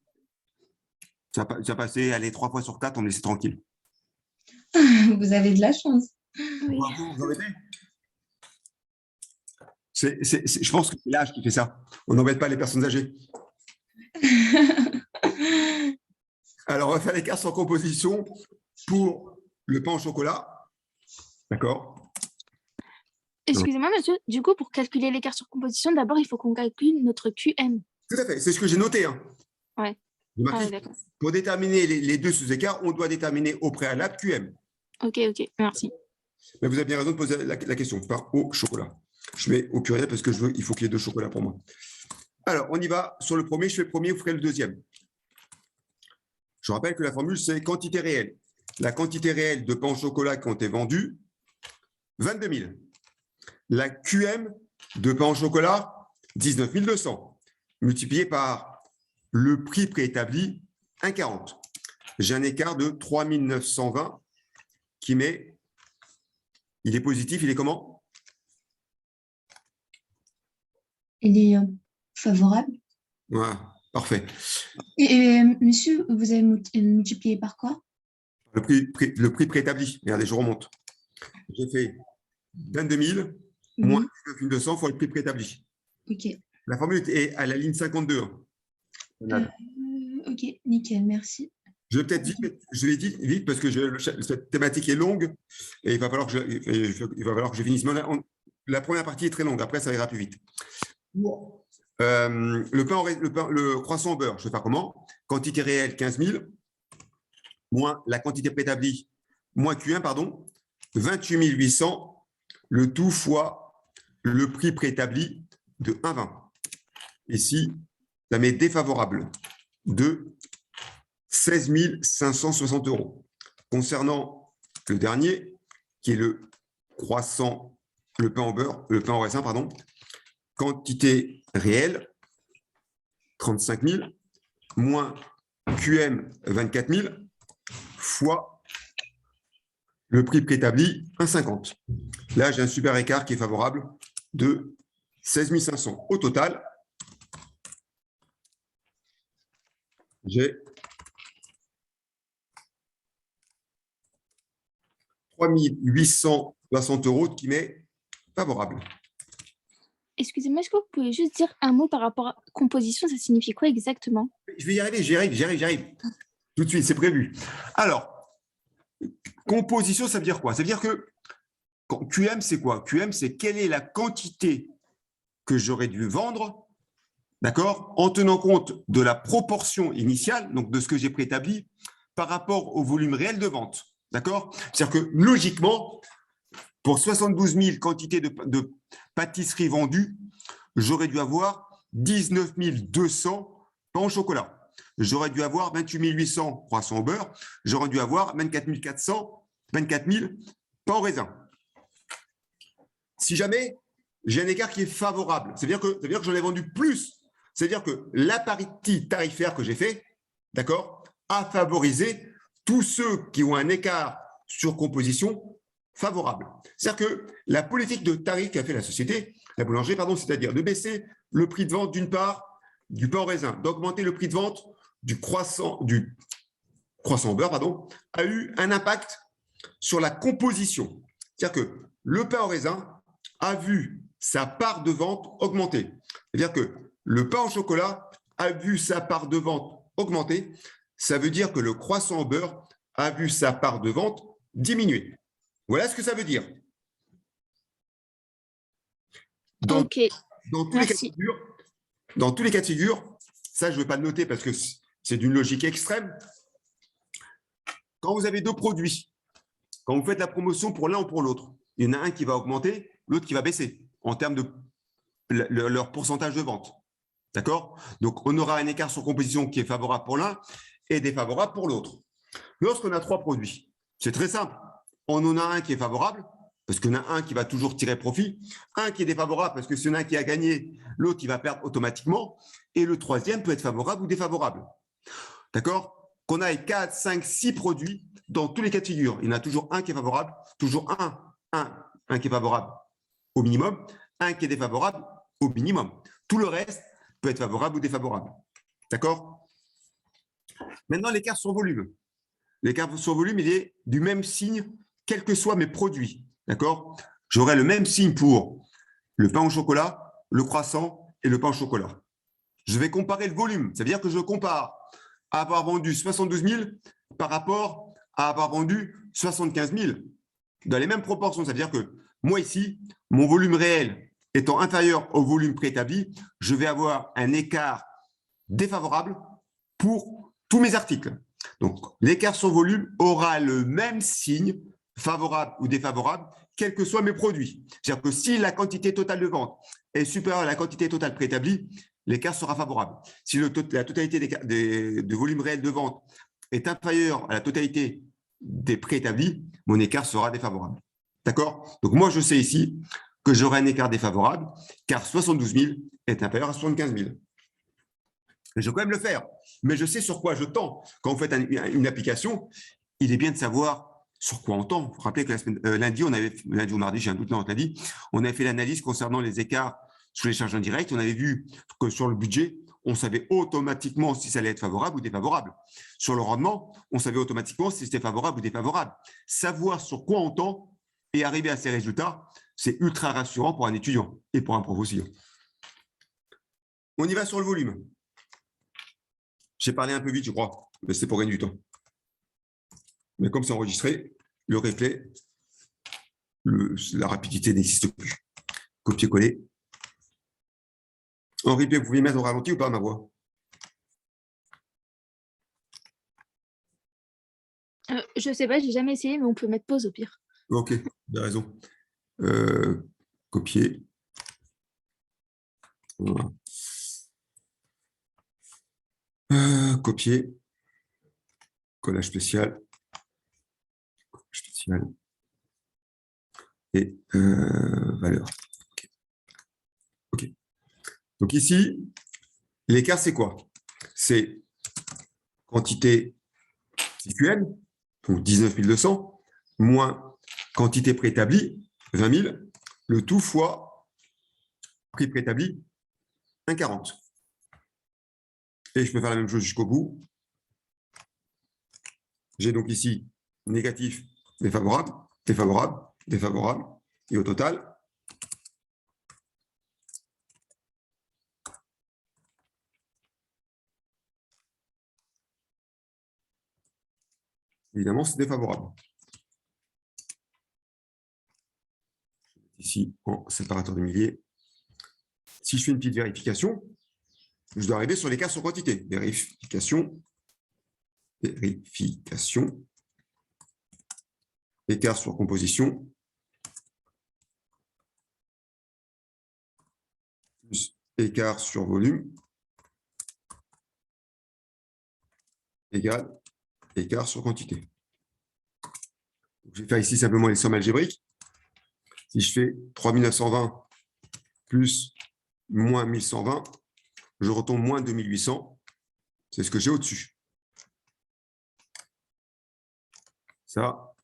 Ça a passé, allez, 3 fois sur 4, on me laissait tranquille. Vous avez de la chance. Oui. Vous embêtez? Je pense que c'est l'âge qui fait ça. On n'embête pas les personnes âgées. Alors, on va faire l'écart sans composition pour le pain au chocolat. D'accord? Excusez-moi, monsieur. Du coup, pour calculer l'écart sur composition, d'abord, il faut qu'on calcule notre QM. Tout à fait, c'est ce que j'ai noté. Hein. Ouais. D'accord. Pour déterminer les deux sous-écarts, on doit déterminer au préalable QM. Ok, merci. Mais vous avez bien raison de poser la question, pain au chocolat. Je mets au pluriel parce que il faut qu'il y ait 2 chocolats pour moi. Alors, on y va sur le premier, je fais le premier, vous ferez le deuxième. Je rappelle que la formule, c'est quantité réelle. La quantité réelle de pain au chocolat qui ont été vendus, 22 000. La QM de pain au chocolat, 19 200, multiplié par le prix préétabli, 1,40. J'ai un écart de 3 920 qui met, il est positif, il est comment? Il est favorable. Voilà, parfait. Et monsieur, vous avez multiplié par quoi? Le prix préétabli, regardez, je remonte. J'ai fait 22 000 moins 19 200 fois le prix préétabli. Ok. La formule est à la ligne 52. Ok, nickel, merci. Je vais peut-être vite, vite parce que cette thématique est longue et il va falloir que je finisse. Mais la première partie est très longue, après ça ira plus vite. Pour le croissant au beurre, je vais faire comment? Quantité réelle 15 000 moins la quantité préétablie moins Q1, pardon, 28 800, le tout fois le prix préétabli de 1,20. Ici, ça m'est défavorable de 16 560 €. Concernant le dernier, qui est le croissant, le pain au raisin, pardon, quantité réelle, 35 000, moins QM, 24 000, fois le prix préétabli, 1,50. Là, j'ai un super écart qui est favorable de 16 500. Au total, j'ai 3 860 € qui m'est favorable. Excusez-moi, est-ce que vous pouvez juste dire un mot par rapport à composition? Ça signifie quoi exactement? Je vais y arriver, j'arrive. Tout de suite, c'est prévu. Alors, composition, ça veut dire quoi? Ça veut dire que QM, c'est quoi? QM, c'est quelle est la quantité que j'aurais dû vendre, d'accord, en tenant compte de la proportion initiale, donc de ce que j'ai préétabli, par rapport au volume réel de vente. D'accord? C'est-à-dire que logiquement, pour 72 000 quantités de pâtisseries vendues, j'aurais dû avoir 19 200 pains au chocolat. J'aurais dû avoir 28 800 croissants au beurre. J'aurais dû avoir 24 000 pains au raisin. Si jamais j'ai un écart qui est favorable, ça veut dire que j'en ai vendu plus. C'est-à-dire que la parité tarifaire que j'ai fait, d'accord, a favorisé tous ceux qui ont un écart sur composition favorable. C'est-à-dire que la politique de tarif qu'a fait la société, la boulangerie, pardon, c'est-à-dire de baisser le prix de vente d'une part du pain au raisin, d'augmenter le prix de vente du croissant au beurre, pardon, a eu un impact sur la composition. C'est-à-dire que le pain au raisin a vu sa part de vente augmenter. C'est-à-dire que le pain au chocolat a vu sa part de vente augmenter. Ça veut dire que le croissant au beurre a vu sa part de vente diminuer. Voilà ce que ça veut dire. Dans, Ok, dans tous les cas de merci. figure, dans tous les cas de figure, ça, je ne vais pas le noter parce que c'est d'une logique extrême. Quand vous avez deux produits, quand vous faites la promotion pour l'un ou pour l'autre, il y en a un qui va augmenter, l'autre qui va baisser en termes de leur pourcentage de vente. D'accord? Donc, on aura un écart sur composition qui est favorable pour l'un et défavorable pour l'autre. Lorsqu'on a trois produits, c'est très simple. On en a un qui est favorable, parce qu'on a un qui va toujours tirer profit, un qui est défavorable, parce que c'est un qui a gagné, l'autre, il va perdre automatiquement, et le troisième peut être favorable ou défavorable. D'accord? Qu'on ait 4, 5, 6 produits, dans tous les cas de figure, il y en a toujours un qui est favorable, toujours un qui est favorable au minimum, un qui est défavorable au minimum. Tout le reste peut être favorable ou défavorable. D'accord? Maintenant, l'écart sur volume. L'écart sur volume, il est du même signe, quels que soient mes produits. D'accord? J'aurai le même signe pour le pain au chocolat, le croissant et le pain au chocolat. Je vais comparer le volume. Ça veut dire que je compare à avoir vendu 72 000 par rapport à avoir vendu 75 000. Dans les mêmes proportions. Ça veut dire que moi, ici, mon volume réel étant inférieur au volume préétabli, je vais avoir un écart défavorable pour tous mes articles. Donc, l'écart sur volume aura le même signe, favorable ou défavorable, quels que soient mes produits. C'est-à-dire que si la quantité totale de vente est supérieure à la quantité totale préétablie, l'écart sera favorable. Si la totalité de volume réel de vente est inférieure à la totalité des préétablis, mon écart sera défavorable. D'accord? Donc, moi, je sais ici que j'aurai un écart défavorable, car 72 000 est inférieur à 75 000. Je vais quand même le faire, mais je sais sur quoi je tends. Quand vous faites une application, il est bien de savoir sur quoi on tend. Vous vous rappelez que lundi ou mardi, j'ai un doute, non, lundi, on avait fait l'analyse concernant les écarts sur les charges indirectes. On avait vu que sur le budget, on savait automatiquement si ça allait être favorable ou défavorable. Sur le rendement, on savait automatiquement si c'était favorable ou défavorable. Savoir sur quoi on tend et arriver à ces résultats, c'est ultra rassurant pour un étudiant et pour un prof aussi. On y va sur le volume. J'ai parlé un peu vite, je crois, mais c'est pour gagner du temps. Mais comme c'est enregistré, le replay, la rapidité n'existe plus. Copier-coller. En replay, vous pouvez mettre au ralenti ou pas ma voix? Je sais pas, j'ai jamais essayé, mais on peut mettre pause au pire. Ok, vous avez raison. Copier. Voilà. Copier. Collage spécial. Et valeur. OK. Donc ici, l'écart, c'est quoi? C'est quantité SQL, donc 19 200, moins quantité préétablie, 20 000, le tout fois prix préétabli, 1,40. Et je peux faire la même chose jusqu'au bout. J'ai donc ici négatif, défavorable, défavorable, défavorable, et au total, évidemment, c'est défavorable. Ici, en séparateur de milliers. Si je fais une petite vérification, je dois arriver sur l'écart sur quantité. Vérification. Écart sur composition. Plus écart sur volume. Égale écart sur quantité. Donc, je vais faire ici simplement les sommes algébriques. Si je fais 3920 plus moins 1120, je retombe moins 2800. C'est ce que j'ai au-dessus. Ça,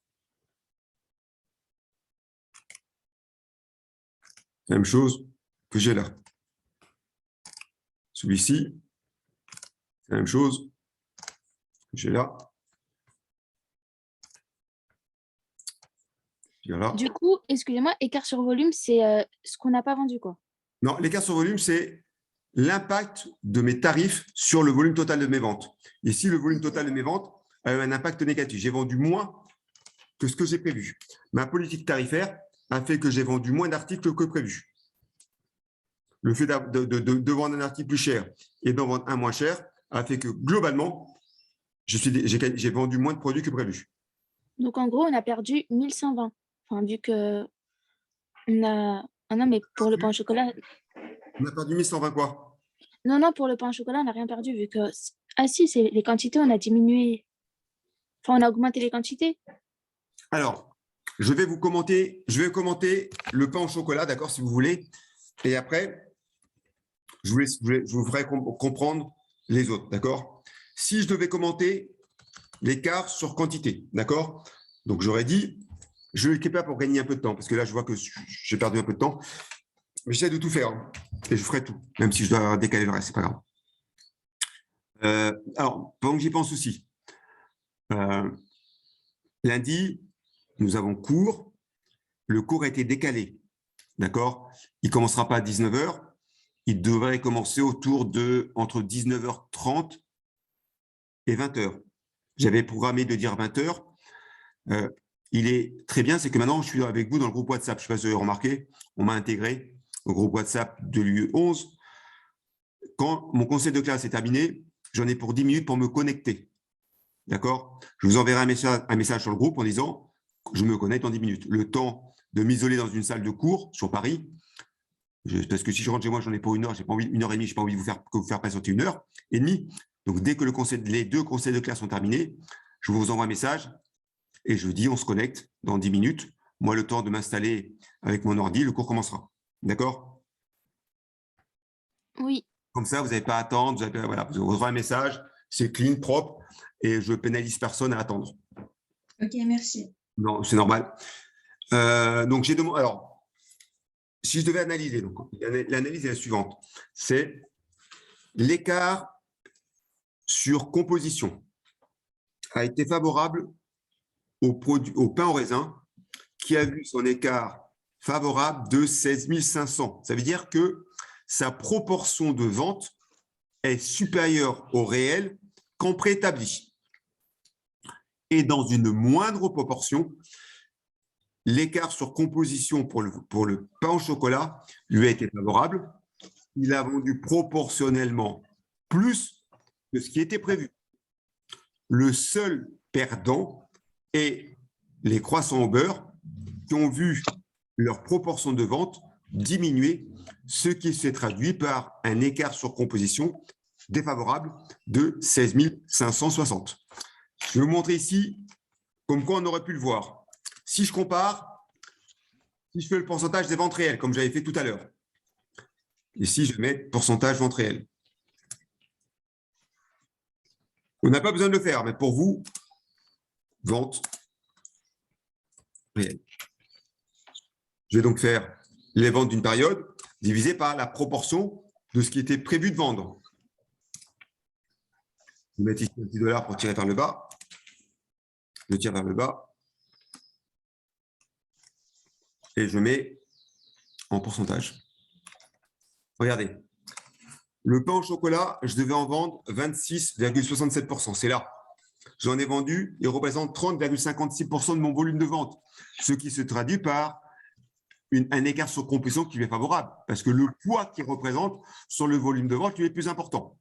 même chose que j'ai là. Celui-ci, c'est la même chose que j'ai là. Voilà. Du coup, excusez-moi, écart sur volume, c'est ce qu'on n'a pas vendu, quoi. Non, l'écart sur volume, c'est l'impact de mes tarifs sur le volume total de mes ventes. Ici, le volume total de mes ventes a eu un impact négatif. J'ai vendu moins que ce que j'ai prévu. Ma politique tarifaire a fait que j'ai vendu moins d'articles que prévu. Le fait de vendre un article plus cher et d'en vendre un moins cher a fait que globalement, j'ai vendu moins de produits que prévu. Donc, en gros, on a perdu 1120. Enfin, vu que on a... Ah non, mais pour le pain au chocolat... On a perdu 1120 quoi? Non, pour le pain au chocolat, on n'a rien perdu, vu que... Ah si, c'est les quantités, on a diminué. Enfin, on a augmenté les quantités. Alors, je vais commenter le pain au chocolat, d'accord, si vous voulez. Et après, je vous ferai comprendre les autres, d'accord? Si je devais commenter l'écart sur quantité, d'accord? Donc, j'aurais dit, je ne le pas pour gagner un peu de temps, parce que là, je vois que j'ai perdu un peu de temps. Mais j'essaie de tout faire, hein, et je ferai tout, même si je dois décaler le reste, c'est pas grave. Alors, pendant que j'y pense aussi, lundi, nous avons cours. Le cours a été décalé, d'accord? Il ne commencera pas à 19h. Il devrait commencer entre 19h30 et 20h. J'avais programmé de dire 20h. Il est très bien, c'est que maintenant, je suis avec vous dans le groupe WhatsApp. Je ne sais pas si vous avez remarqué, on m'a intégré au groupe WhatsApp de l'UE11. Quand mon conseil de classe est terminé, j'en ai pour 10 minutes pour me connecter. D'accord? Je vous enverrai un message sur le groupe en disant je me connecte en 10 minutes. Le temps de m'isoler dans une salle de cours sur Paris, parce que si je rentre chez moi, j'en ai pour 1 heure, j'ai pas envie, 1 heure et demie, je n'ai pas envie de vous faire patienter 1 heure et demie. Donc, dès que les 2 conseils de classe sont terminés, je vous envoie un message et je dis on se connecte dans 10 minutes. Moi, le temps de m'installer avec mon ordi, le cours commencera. D'accord? Oui. Comme ça, vous n'avez pas à attendre, vous aurez un message, c'est clean, propre, et je pénalise personne à attendre. Ok, merci. Non, c'est normal. Donc, j'ai demandé. Alors, si je devais analyser, l'analyse est la suivante, c'est l'écart sur composition a été favorable au pain au raisin qui a vu son écart favorable de 16 500. Ça veut dire que sa proportion de vente est supérieure au réel qu'en préétabli. Et dans une moindre proportion, l'écart sur composition pour le pain au chocolat lui a été favorable. Il a vendu proportionnellement plus que ce qui était prévu. Le seul perdant est les croissants au beurre qui ont vu leur proportion de vente diminuer, ce qui s'est traduit par un écart sur composition défavorable de 16 560. Je vais vous montrer ici comme quoi on aurait pu le voir. Si je compare, si je fais le pourcentage des ventes réelles, comme j'avais fait tout à l'heure, ici je vais mettre pourcentage ventes réelles. On n'a pas besoin de le faire, mais pour vous, vente réelle. Je vais donc faire les ventes d'une période divisé par la proportion de ce qui était prévu de vendre. Je vais mettre ici un petit dollar pour tirer vers le bas. Je tire vers le bas. Et je mets en pourcentage. Regardez. Le pain au chocolat, je devais en vendre 26,67%. C'est là. J'en ai vendu, il représente 30,56% de mon volume de vente, ce qui se traduit par un écart sur composition qui lui est favorable, parce que le poids qu'il représente sur le volume de vente lui est plus important.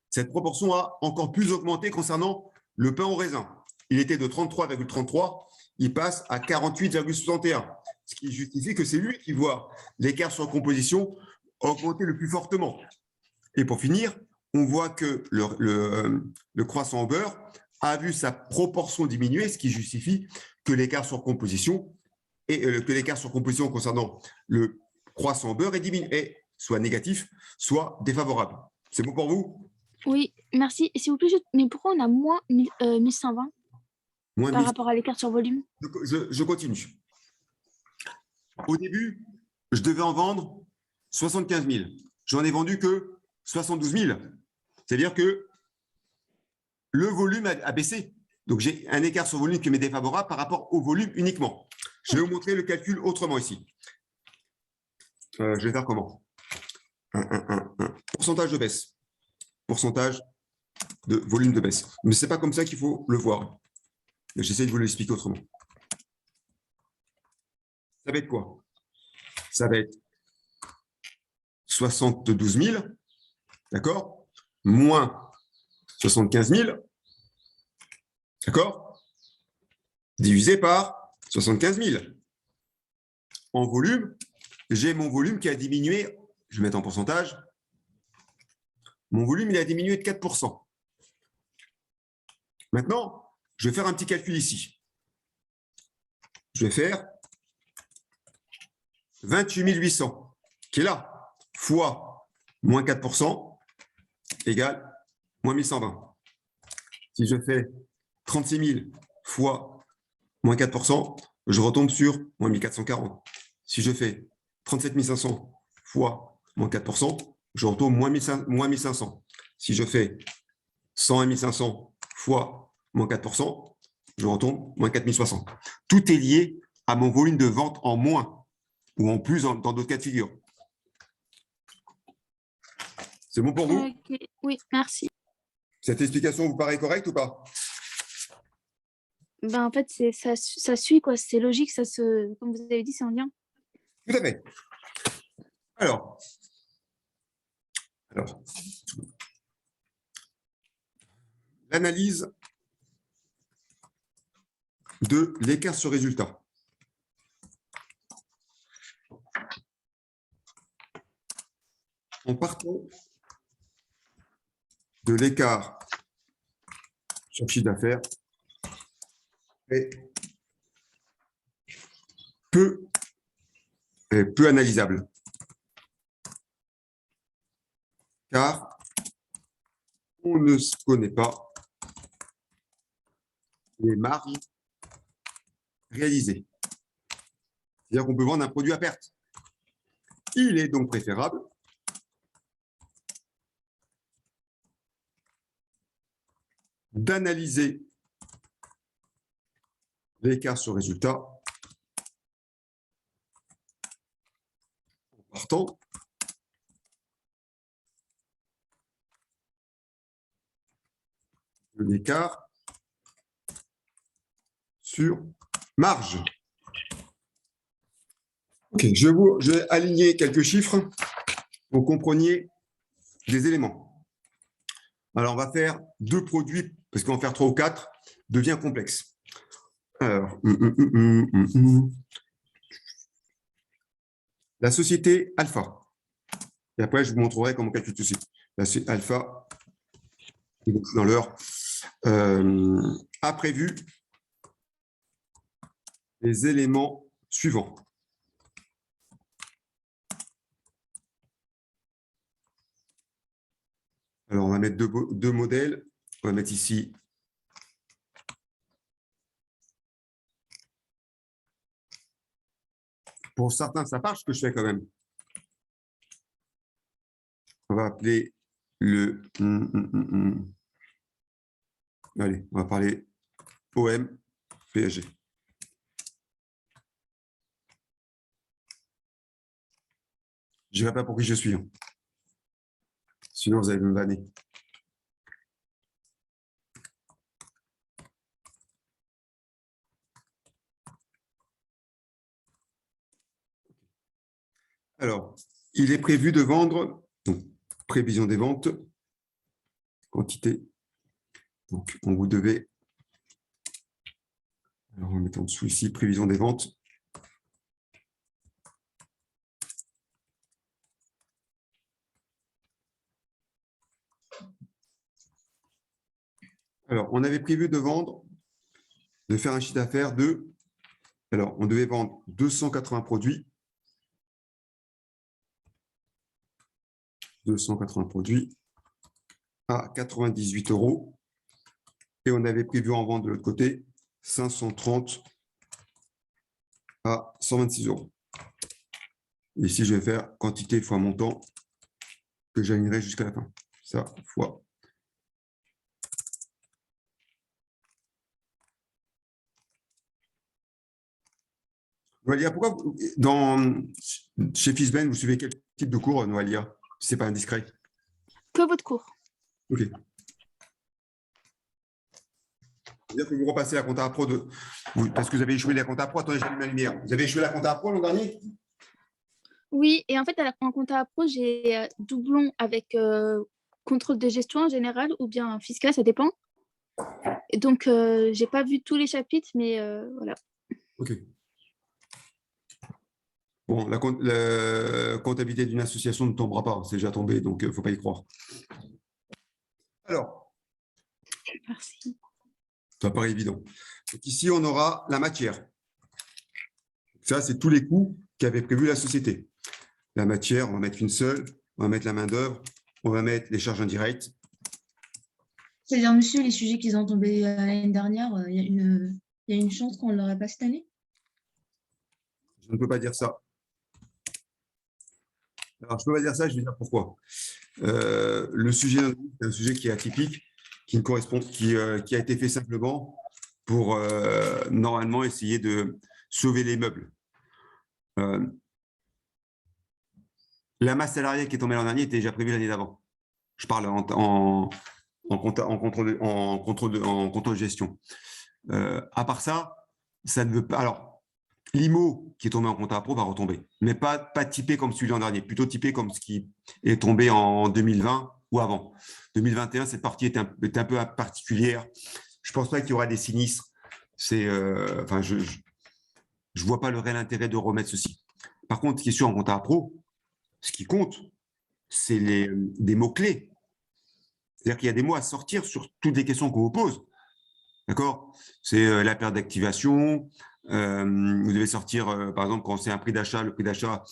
Cette proportion a encore plus augmenté concernant le pain au raisin. Il était de 33,33, il passe à 48,61, ce qui justifie que c'est lui qui voit l'écart sur composition augmenter le plus fortement. Et pour finir, on voit que le croissant au beurre a vu sa proportion diminuer, ce qui justifie que l'écart sur composition concernant le croissant au beurre est soit négatif, soit défavorable. C'est bon pour vous? Oui, merci. S'il vous plaît, mais pourquoi on a moins 1120 moins par 1000. rapport à l'écart sur volume? Je continue. Au début, je devais en vendre 75 000. J'en ai vendu que 72 000. C'est-à-dire que le volume a baissé. Donc, j'ai un écart sur volume qui m'est défavorable par rapport au volume uniquement. Je vais vous montrer le calcul autrement ici. Je vais faire comment? Pourcentage de baisse. Pourcentage de volume de baisse. Mais ce n'est pas comme ça qu'il faut le voir. J'essaie de vous l'expliquer autrement. Ça va être quoi? Ça va être 72 000, d'accord? Moins 75 000, d'accord? Divisé par 75 000. En volume, j'ai mon volume qui a diminué, je vais mettre en pourcentage, mon volume il a diminué de 4%. Maintenant, je vais faire un petit calcul ici. Je vais faire 28 800, qui est là, fois moins 4%, égale moins 1120. Si je fais 36 000 fois moins 4%, je retombe sur moins 1440. Si je fais 37 500 fois moins 4%, je retombe moins 1500. Si je fais 101 500 fois moins 4%, je retombe moins 4060. Tout est lié à mon volume de vente en moins ou en plus dans d'autres cas de figure. C'est bon pour vous? Ok, oui, merci. Cette explication vous paraît correcte ou pas? Ben, en fait, ça suit, quoi. C'est logique, comme vous avez dit, c'est en lien. Tout à fait. Alors, l'analyse de l'écart sur résultat. En partant de l'écart sur chiffre d'affaires est peu analysable. Car on ne connaît pas les marges réalisées. C'est-à-dire qu'on peut vendre un produit à perte. Il est donc préférable d'analyser l'écart sur résultat en partant de l'écart sur marge. Ok, je vais aligner quelques chiffres pour que vous compreniez des éléments. Alors, on va faire 2 produits, parce qu'en faire 3 ou 4 devient complexe. Alors, la société Alpha. Et après, je vous montrerai comment calculer tout de suite. La société Alpha, dans l'heure, a prévu les éléments suivants. Alors, on va mettre deux modèles. On va mettre ici pour certains, ça marche ce que je fais quand même. On va appeler le... Allez, on va parler OM PSG. Je ne dirai pas pour qui je suis. Sinon, vous allez me vanner. Alors, il est prévu de vendre, donc, prévision des ventes, quantité. Donc, on vous devait, alors on va mettre en dessous ici, prévision des ventes. Alors, on avait prévu de vendre, de faire un chiffre d'affaires de, alors, on devait vendre 280 produits. 280 produits à 98 €. Et on avait prévu en vente de l'autre côté 530 à 126 €. Ici, je vais faire quantité fois montant que j'alignerai jusqu'à la fin. Ça, fois. Noalia, pourquoi chez Fisben, vous suivez quel type de cours, Noalia? Si ce n'est pas indiscret. Que votre cours. OK. C'est-à-dire que vous repassez la compta pro parce que vous avez échoué la compta pro. Attendez, j'allume la lumière. Vous avez échoué la compta pro l'an dernier? Oui, et en fait, en compta pro, j'ai doublon avec contrôle de gestion en général ou bien fiscal, ça dépend. Et donc, j'ai pas vu tous les chapitres, mais voilà. OK. Bon, la comptabilité d'une association ne tombera pas. C'est déjà tombé, donc il ne faut pas y croire. Alors, Merci. ça paraît évident. Donc ici, on aura la matière. Ça, c'est tous les coûts qu'avait prévu la société. La matière, on va mettre une seule. On va mettre la main-d'œuvre. On va mettre les charges indirectes. C'est-à-dire, monsieur, les sujets qu'ils ont tombés l'année dernière, il y a une chance qu'on ne l'aurait pas cette année? Je ne peux pas dire ça. Alors, je ne peux pas dire ça, je vais dire pourquoi. Le sujet, c'est un sujet qui est atypique, qui ne correspond, qui a été fait simplement pour normalement essayer de sauver les meubles. La masse salariale qui est tombée l'an dernier était déjà prévue l'année d'avant. Je parle en contrôle de gestion. À part ça, ça ne veut pas. Alors, l'IMO qui est tombé en compta pro va retomber, mais pas typé comme celui de l'an dernier, plutôt typé comme ce qui est tombé en 2020 ou avant. 2021, cette partie est un peu particulière. Je ne pense pas qu'il y aura des sinistres. Enfin, je ne vois pas le réel intérêt de remettre ceci. Par contre, ce qui est sûr en compta pro, ce qui compte, c'est des mots-clés. C'est-à-dire qu'il y a des mots à sortir sur toutes les questions qu'on vous pose. D'accord? C'est la perte d'activation. Vous devez sortir, par exemple, quand c'est un prix d'achat,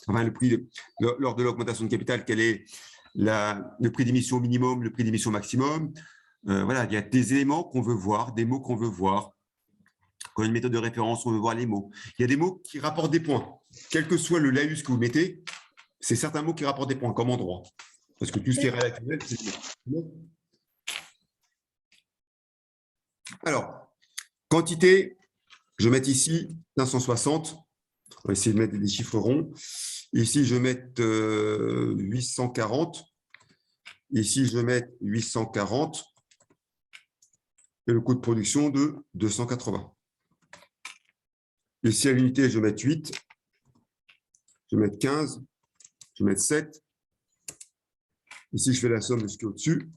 enfin le prix lors de l'augmentation de capital, quel est le prix d'émission minimum, le prix d'émission maximum. Voilà, il y a des éléments qu'on veut voir, des mots qu'on veut voir. Quand une méthode de référence, on veut voir les mots. Il y a des mots qui rapportent des points. Quel que soit le laïus que vous mettez, c'est certains mots qui rapportent des points, comme en droit. Parce que tout ce qui est réactuel, c'est bon. Alors, quantité, je vais mettre ici 560. On va essayer de mettre des chiffres ronds. Ici, je vais mettre 840. Ici, je vais mettre 840. Et le coût de production de 280. Ici, à l'unité, je vais mettre 8. Je vais mettre 15. Je vais mettre 7. Ici, je fais la somme de ce qui est au-dessus.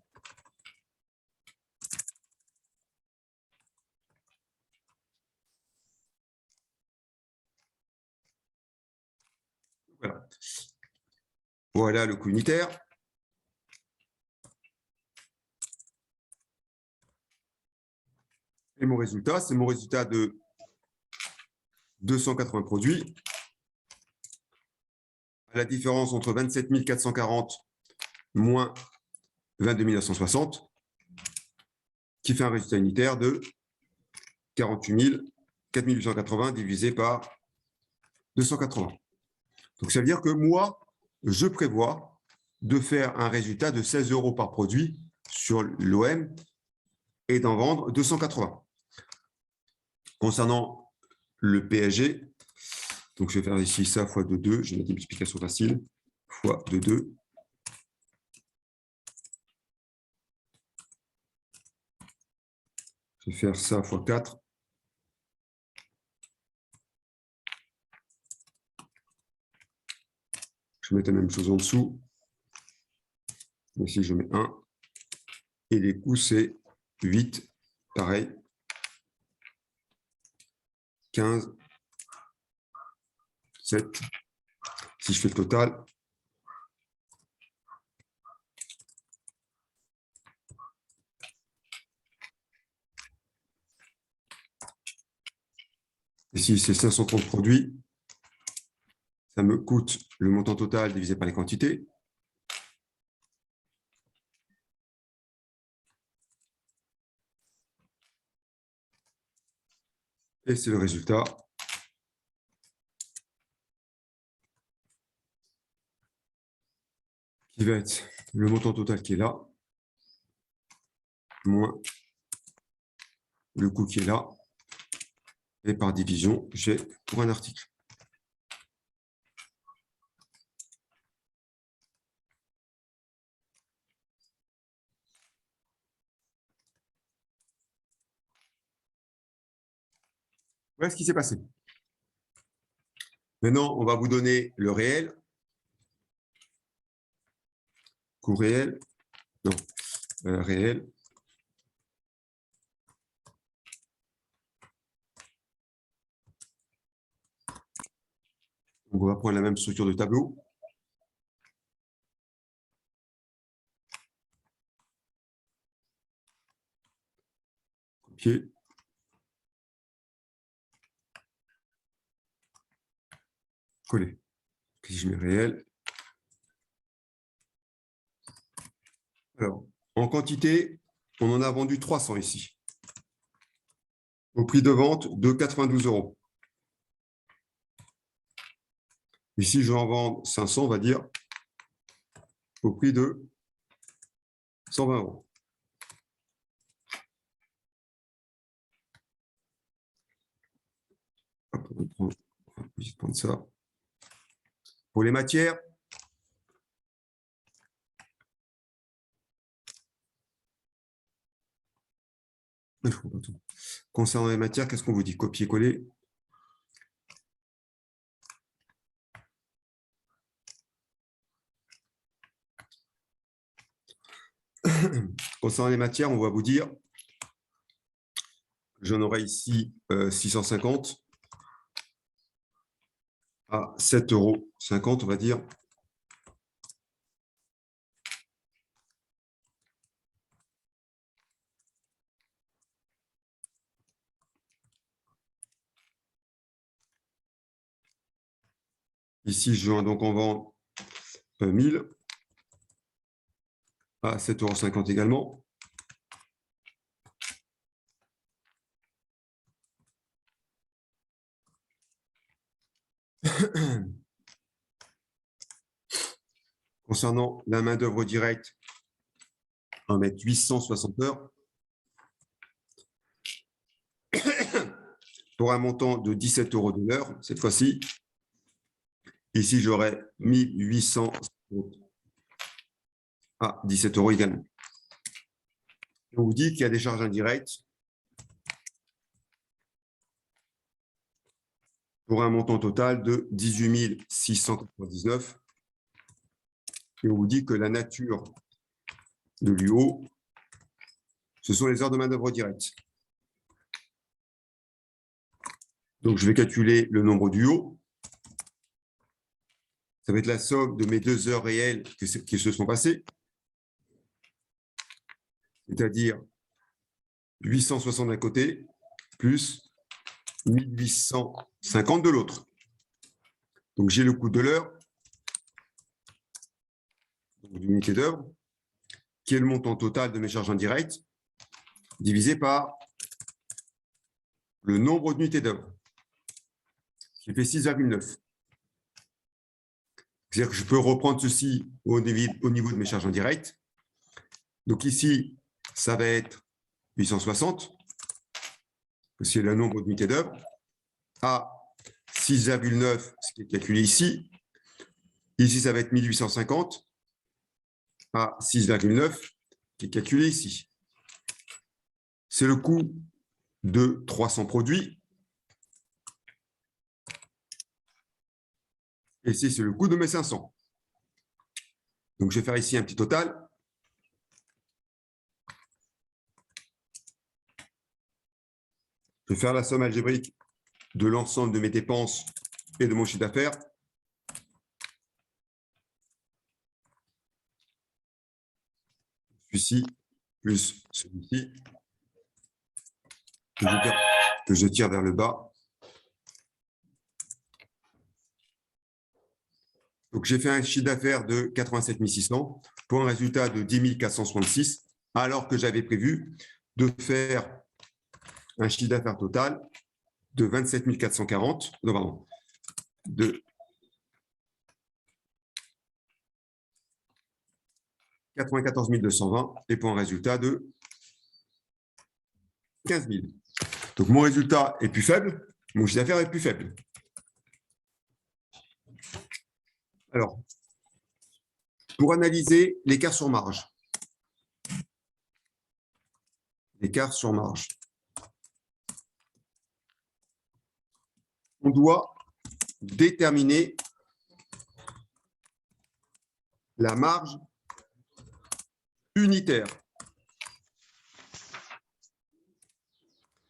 Voilà. Voilà le coût unitaire. Et mon résultat, c'est mon résultat de 280 produits. La différence entre 27 440 moins 22 960, qui fait un résultat unitaire de 48 4 880 divisé par 280. Donc, ça veut dire que moi, je prévois de faire un résultat de 16 € par produit sur l'OM et d'en vendre 280. Concernant le PSG, donc je vais faire ici ça fois 2, je vais mettre une multiplication facile, fois 2. Je vais faire ça fois 4. Je vais mettre la même chose en dessous. Ici, je mets 1. Et les coûts, c'est 8. Pareil. 15. 7. Si je fais le total. Ici, c'est 530 produits. Ça me coûte le montant total divisé par les quantités. Et c'est le résultat. Qui va être le montant total qui est là, moins le coût qui est là, et par division, j'ai pour un article. Voilà ce qui s'est passé. Maintenant, on va vous donner le réel. Coût réel. Non, réel. Donc, on va prendre la même structure de tableau. Copier. Coller. Si je mets réel. Alors, en quantité, on en a vendu 300 ici. Au prix de vente de 92 €. Ici, je vais en vendre 500, on va dire, au prix de 120 €. Hop, on va prendre ça. Pour les matières, concernant les matières, qu'est-ce qu'on vous dit? Copier-coller. Concernant les matières, on va vous dire, j'en aurai ici 650 à 7,50 €, on va dire. Ici, je vais donc en vendre 1000 à 7,50 € également. Concernant la main-d'œuvre directe, on va mettre 860 heures pour un montant de 17 € de l'heure cette fois-ci. Ici, j'aurai 1800 à 17 € également. On vous dit qu'il y a des charges indirectes pour un montant total de 18 699. Et on vous dit que la nature de l'UO, ce sont les heures de main-d'œuvre directe. Donc, je vais calculer le nombre d'UO. Ça va être la somme de mes 2 heures réelles qui se sont passées, c'est-à-dire 860 d'un côté, plus 1850 de l'autre. Donc, j'ai le coût de l'heure, d'unité d'œuvre, qui est le montant total de mes charges indirectes, divisé par le nombre d'unités d'œuvre, qui fait 6,9. C'est-à-dire que je peux reprendre ceci au niveau de mes charges indirectes. Donc ici, ça va être 860, c'est le nombre d'unités d'œuvre, à 6,9, ce qui est calculé ici. Ici, ça va être 1850 à 6,9, qui est calculé ici. C'est le coût de 300 produits. Et ici, c'est le coût de mes 500. Donc, je vais faire ici un petit total. Je vais faire la somme algébrique de l'ensemble de mes dépenses et de mon chiffre d'affaires. Celui-ci plus celui-ci que je tire vers le bas. Donc, j'ai fait un chiffre d'affaires de 87 600 pour un résultat de 10 466, alors que j'avais prévu de faire un chiffre d'affaires total de 27 440, non, pardon, de 94 220 et pour un résultat de 15 000. Donc, mon résultat est plus faible, mon chiffre d'affaires est plus faible. Alors, pour analyser l'écart sur marge. L'écart sur marge. on doit déterminer la marge unitaire.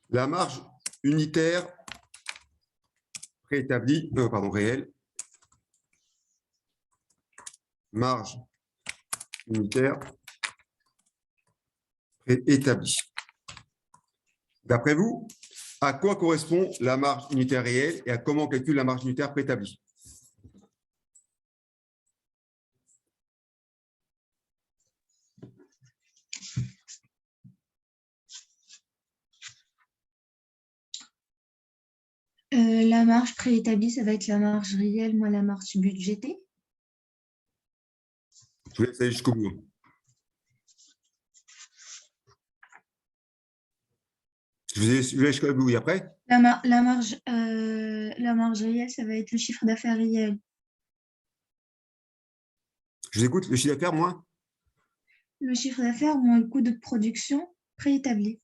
La marge unitaire préétablie, réelle. Marge unitaire préétablie. D'après vous, à quoi correspond la marge unitaire réelle et à comment on calcule la marge unitaire préétablie? La marge préétablie, ça va être la marge réelle moins la marge budgétée. Je vous laisse aller jusqu'au bout. Je vous laisse jusqu'au bout et après? La marge réelle, ça va être le chiffre d'affaires réel. Je vous écoute, le chiffre d'affaires moins? Le chiffre d'affaires moins le coût de production préétabli.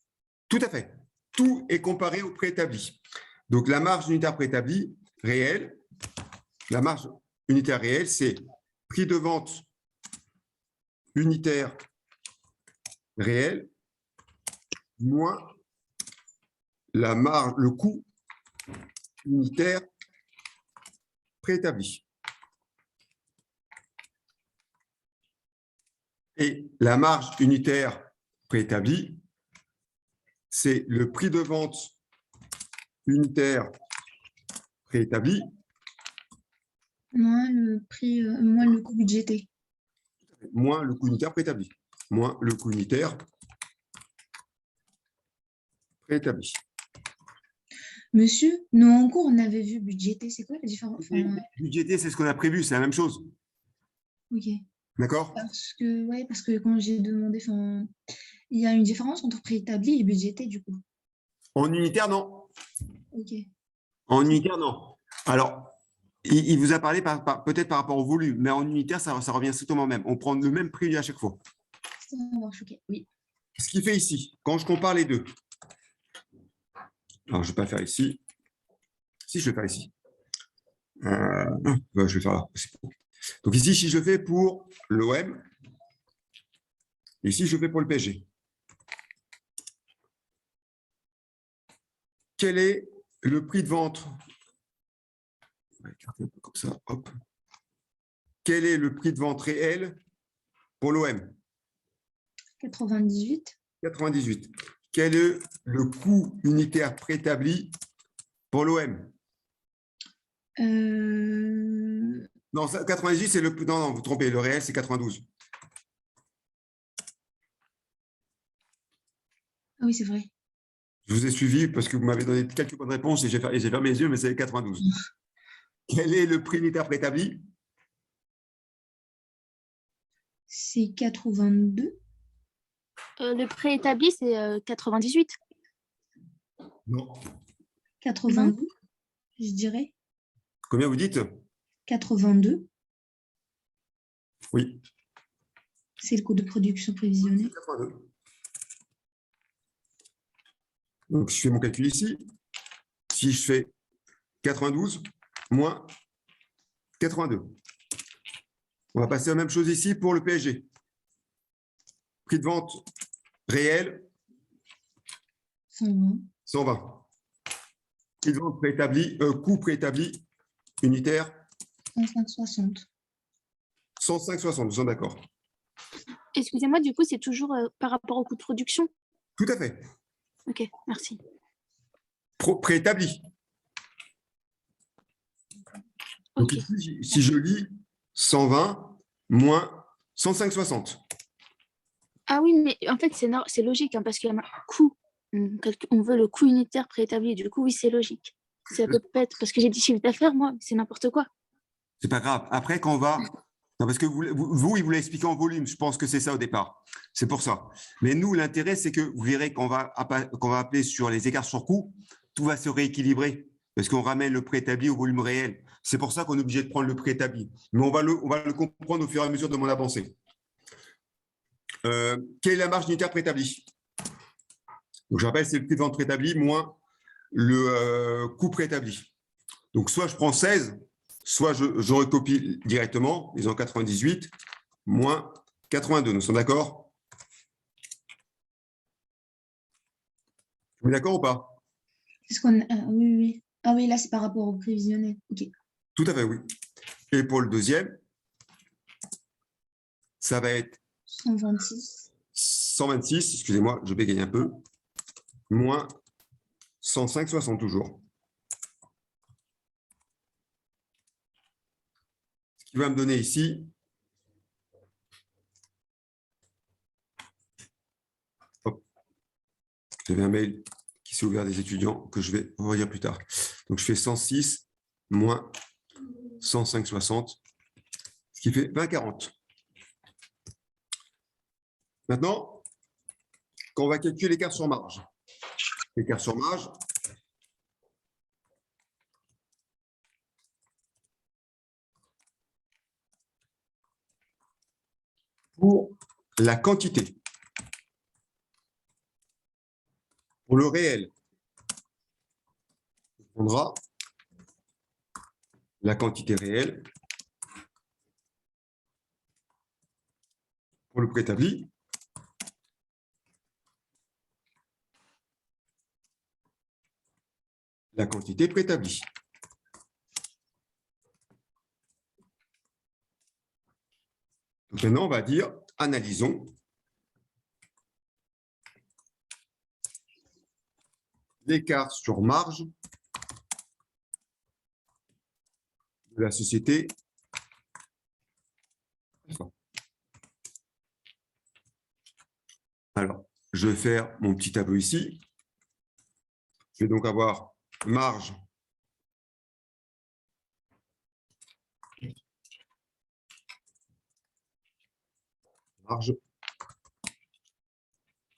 Tout à fait. Tout est comparé au préétabli. Donc, la marge unitaire préétablie réelle, la marge unitaire réelle, c'est prix de vente unitaire réel moins la marge, le coût unitaire préétabli. Et la marge unitaire préétablie, c'est le prix de vente unitaire préétabli Moins le coût budgété. moins le coût unitaire préétabli. Moins le coût unitaire préétabli. Monsieur, nous en cours, on avait vu budgété. C'est quoi la différence? Budgété, c'est ce qu'on a prévu, c'est la même chose. Ok. D'accord? Parce que quand j'ai demandé, il y a une différence entre préétabli et budgété, du coup. En unitaire, non. Ok. En unitaire, non. Alors, il vous a parlé peut-être par rapport au volume, mais en unitaire, ça revient strictement au même. On prend le même prix à chaque fois. Ça marche, ok. Oui. Ce qu'il fait ici, quand je compare les deux. Alors, je ne vais pas faire ici. Si, je vais faire ici. Je vais faire là. Donc ici, si je fais pour l'OM, ici, je fais pour le PSG. Quel est le prix de vente? On va écarter un peu comme ça. Hop. Quel est le prix de vente réel pour l'OM? 98. 98. Quel est le coût unitaire préétabli pour l'OM? Non, 98, c'est le... Non, vous trompez. Le réel, c'est 92. Ah oui, c'est vrai. Je vous ai suivi parce que vous m'avez donné quelques bonnes réponses et j'ai fermé les yeux, mais c'est 92. Quel est le prix unitaire préétabli? C'est 82. Le préétabli, c'est 98. Non. 82, je dirais. Combien vous dites? 82. Oui. C'est le coût de production prévisionnel. 82. Donc, je fais mon calcul ici. Si je fais 92 moins 82. On va passer à la même chose ici pour le PSG. Prix de vente réel, 120. 120. Prix de vente préétabli, coût préétabli unitaire, 105,60. 105,60. Nous sommes d'accord. Excusez-moi, du coup, c'est toujours par rapport au coût de production? Tout à fait. Ok, merci. Préétabli. Donc Ok. ici, si je lis 120 moins 105,60. Ah oui, mais en fait, c'est logique, hein, parce qu'il y a un coût. On veut le coût unitaire préétabli. Du coup, oui, c'est logique. C'est un peu bête, parce que j'ai dit chiffre d'affaires, moi, c'est n'importe quoi. C'est pas grave. Après, quand on va... Non, parce que vous, il vous l'a expliqué en volume. Je pense que c'est ça au départ. C'est pour ça. Mais nous, l'intérêt, c'est que vous verrez qu'on va appeler sur les écarts sur coût, tout va se rééquilibrer parce qu'on ramène le préétabli au volume réel. C'est pour ça qu'on est obligé de prendre le préétabli. Mais on va le comprendre au fur et à mesure de mon avancée. Quelle est la marge unitaire préétablie? Donc, je rappelle, c'est le prix de vente préétabli moins le coût préétabli. Donc, soit je prends 16, soit je recopie directement, disons 98 moins 82. Nous sommes d'accord? Vous êtes d'accord ou pas? Est-ce qu'on... oui, oui. Ah oui, là, c'est par rapport au prévisionnel. OK. Tout à fait, oui. Et pour le deuxième, ça va être 126. 126, excusez-moi, je bégaye un peu, moins 105,60 toujours. Ce qui va me donner ici, hop, j'avais un mail qui s'est ouvert des étudiants que je vais relire plus tard. Donc, je fais 106 moins 105,60, ce qui fait 20,40. Maintenant, quand on va calculer l'écart sur marge, l'écart sur marge, pour la quantité, pour le réel, on prendra la quantité réelle pour le préétabli. La quantité préétablie. Donc maintenant, on va dire, analysons l'écart sur marge de la société. Alors, je vais faire mon petit tableau ici. Je vais donc avoir marge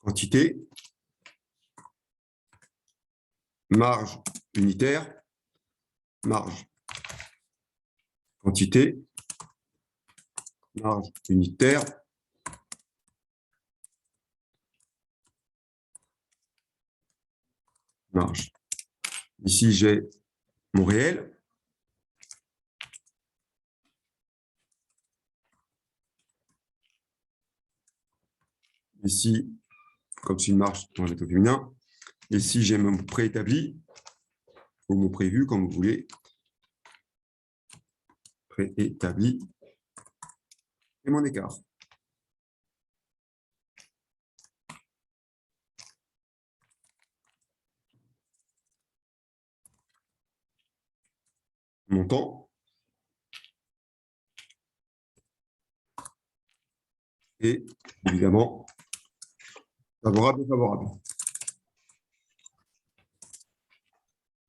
quantité, marge unitaire, marge quantité, marge unitaire, marge. Ici, j'ai mon réel. Ici, comme c'est une marge, on va mettre au féminin. Ici, j'ai mon préétabli, ou mon prévu, comme vous voulez. Préétabli. Et mon écart. Montant. Et évidemment, favorable ou favorable.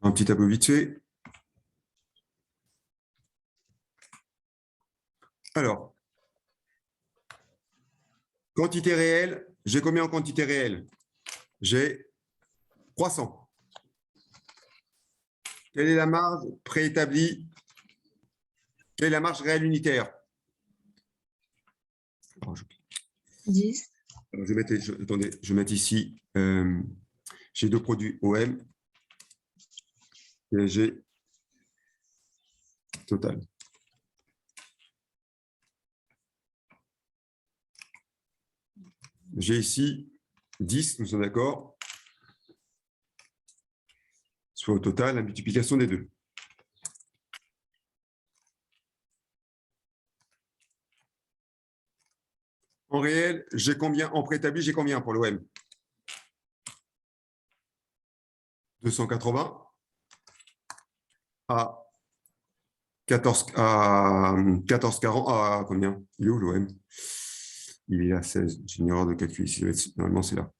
Un petit tableau vite fait. Alors, quantité réelle, j'ai combien en quantité réelle? J'ai 300. Quelle est la marge préétablie? Quelle est la marge réelle unitaire? 10. Alors, attendez, je vais mettre ici, j'ai deux produits OM et j'ai total. J'ai ici 10, nous sommes d'accord, soit au total la multiplication des deux. En réel, j'ai combien? En préétabli, j'ai combien pour l'OM? 280 à 14,40 à combien? Il est où l'OM? Il est à 16. J'ai une erreur de calcul ici. Normalement, c'est là.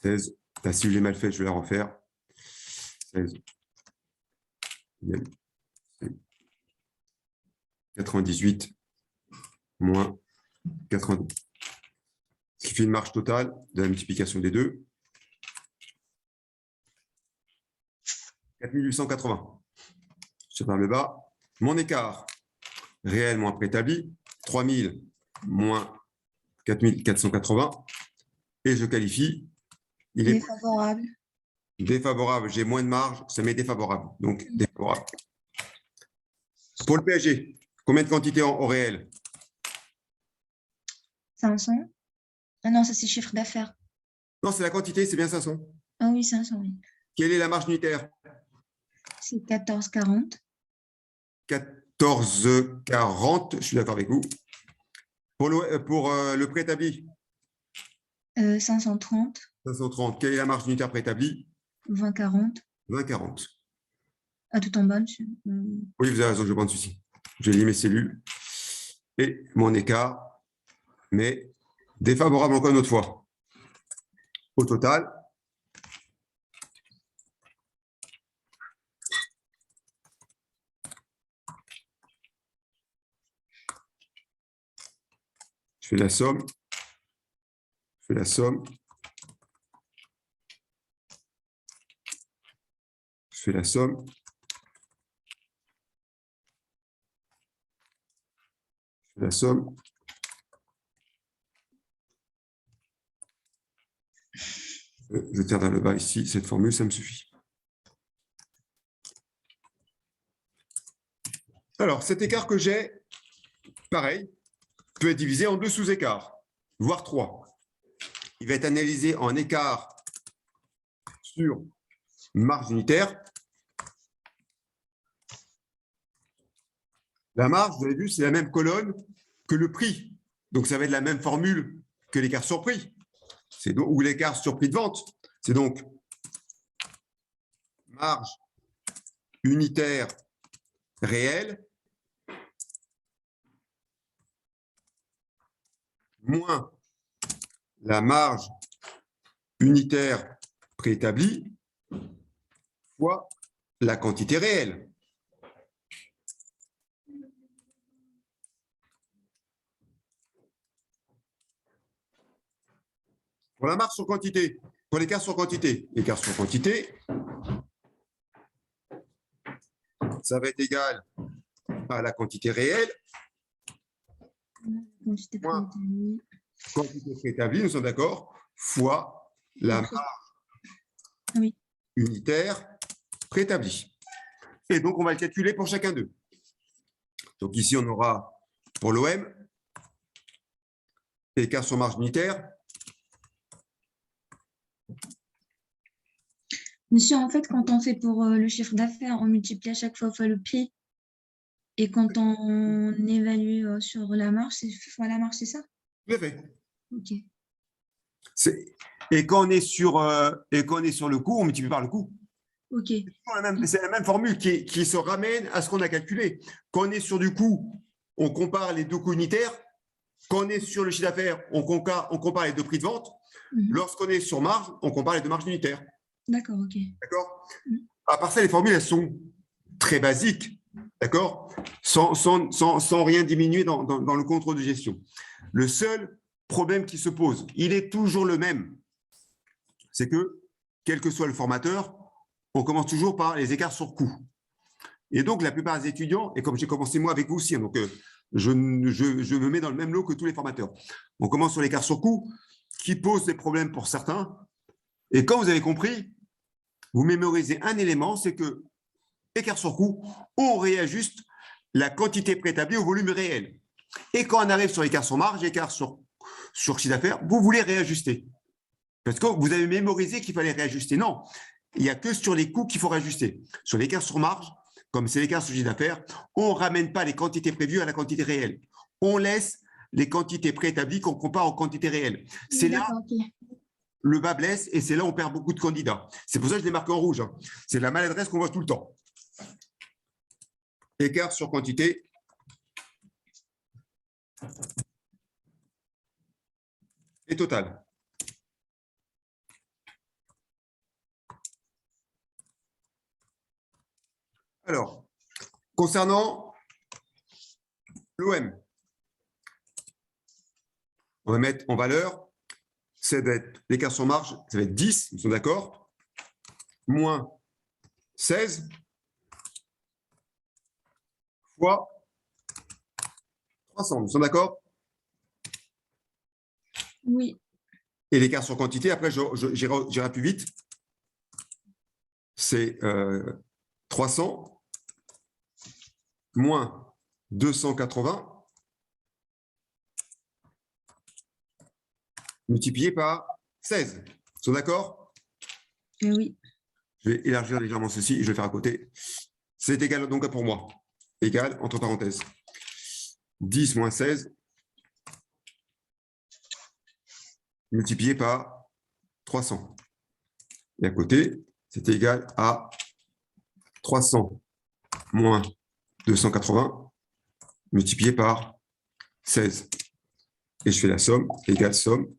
16. Là, si je l'ai mal fait, je vais la refaire. 16. 98 moins 92. Ce qui fait une marge totale de la multiplication des deux. 4880. Je par le bas. Mon écart réel moins préétabli, 3000 moins 4480. Et je qualifie. Il est favorable. Défavorable, j'ai moins de marge, ça met défavorable. Donc, défavorable. Pour le PSG, combien de quantités au réel? 500. Ah non, ça c'est chiffre d'affaires. Non, c'est la quantité, c'est bien 500. Ah oui, 500, oui. Quelle est la marge unitaire? C'est 14,40. 14,40, je suis d'accord avec vous. Pour le préétabli, 530. 530. Quelle est la marge unitaire préétablie? 20,40. 20,40. Ah, tout en bas, monsieur. Oui, vous avez raison, je vais prendre celui-ci. J'ai lié mes cellules. Et mon écart, mais défavorable encore une autre fois. Au total, je fais la somme. Je fais la somme. Je fais la somme. Je fais la somme. Je tire vers le bas ici. Cette formule, ça me suffit. Alors, cet écart que j'ai, pareil, peut être divisé en 2 sous-écarts, voire 3. Il va être analysé en écart sur marge unitaire. La marge, vous avez vu, c'est la même colonne que le prix. Donc, ça va être la même formule que l'écart sur prix. Ou l'écart sur prix de vente. C'est donc marge unitaire réelle moins la marge unitaire préétablie fois la quantité réelle. Pour la marge sur quantité, pour l'écart sur quantité, ça va être égal à la quantité réelle moins quantité préétablie, nous sommes d'accord, fois la marge unitaire préétablie. Et donc, on va le calculer pour chacun d'eux. Donc ici, on aura pour l'OM, écart sur marge unitaire. Monsieur, en fait, quand on fait pour le chiffre d'affaires, on multiplie à chaque fois le prix. Et quand on évalue sur la marge, c'est fois la marge, c'est ça? Tout à fait. OK. Et quand on est sur le coût, on multiplie par le coût. OK. C'est la même formule qui se ramène à ce qu'on a calculé. Quand on est sur du coût, on compare les deux coûts unitaires. Quand on est sur le chiffre d'affaires, on compare les deux prix de vente. Lorsqu'on est sur marge, on compare les deux marges unitaires. D'accord, OK. D'accord. À part ça, les formules, elles sont très basiques. D'accord, sans rien diminuer dans le contrôle de gestion. Le seul problème qui se pose, il est toujours le même. C'est que, quel que soit le formateur, on commence toujours par les écarts sur coût. Et donc, la plupart des étudiants, et comme j'ai commencé moi avec vous aussi, donc je me mets dans le même lot que tous les formateurs. On commence sur l'écart sur coût, qui pose des problèmes pour certains. Et quand vous avez compris, vous mémorisez un élément, c'est que écart sur coût, on réajuste la quantité préétablie au volume réel. Et quand on arrive sur l'écart sur marge, écart sur chiffre d'affaires, vous voulez réajuster. Parce que vous avez mémorisé qu'il fallait réajuster. Non, il n'y a que sur les coûts qu'il faut réajuster. Sur l'écart sur marge, comme c'est l'écart sur chiffre d'affaires, on ne ramène pas les quantités prévues à la quantité réelle. On laisse les quantités préétablies qu'on compare aux quantités réelles. C'est là le bas blesse et c'est là où on perd beaucoup de candidats. C'est pour ça que je l'ai marqué en rouge. Hein. C'est la maladresse qu'on voit tout le temps. Écart sur quantité. Et total. Alors, concernant l'OM, on va mettre en valeur, c'est d'être l'écart sur marge, ça va être 10, nous sommes d'accord, moins 16 fois 300, nous sommes d'accord? Oui. Et l'écart sur quantité, après, j'irai plus vite. c'est 300 moins 280 multiplié par 16. Ils sont d'accord? Oui. Je vais élargir légèrement ceci et je vais faire à côté. C'est égal donc pour moi. Égal, entre parenthèses, 10 moins 16 multiplié par 300. Et à côté, c'est égal à 300 moins 280 multiplié par 16. Et je fais la somme, égale somme,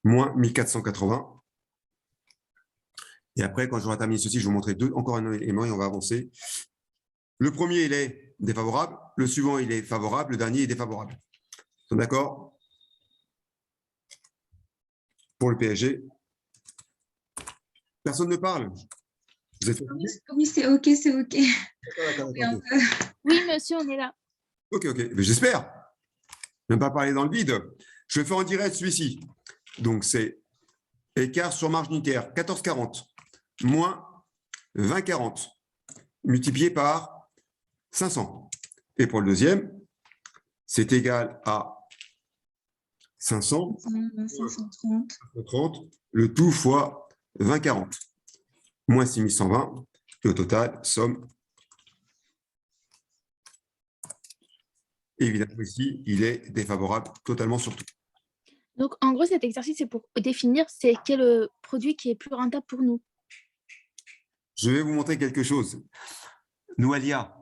moins 1480. Et après, quand j'aurai terminé ceci, je vais vous montrer encore un élément et on va avancer. Le premier, il est défavorable. Le suivant, il est favorable. Le dernier est défavorable. Ils sont d'accord? Pour le PSG. Personne ne parle. Vous êtes Oui, c'est OK, c'est OK. D'accord. Oui, un peu. Oui, monsieur, on est là. Ok. Mais j'espère. Ne pas parler dans le vide. Je vais faire en direct celui-ci. Donc, c'est écart sur marge unitaire 14,40 moins 20,40 multiplié par 500. Et pour le deuxième, c'est égal à 500 530. 30, le tout fois 20,40 moins 6120. Et au total, somme. Évidemment, ici, il est défavorable totalement sur tout. Donc, en gros, cet exercice, c'est pour définir c'est quel produit qui est plus rentable pour nous. Je vais vous montrer quelque chose. Noualia,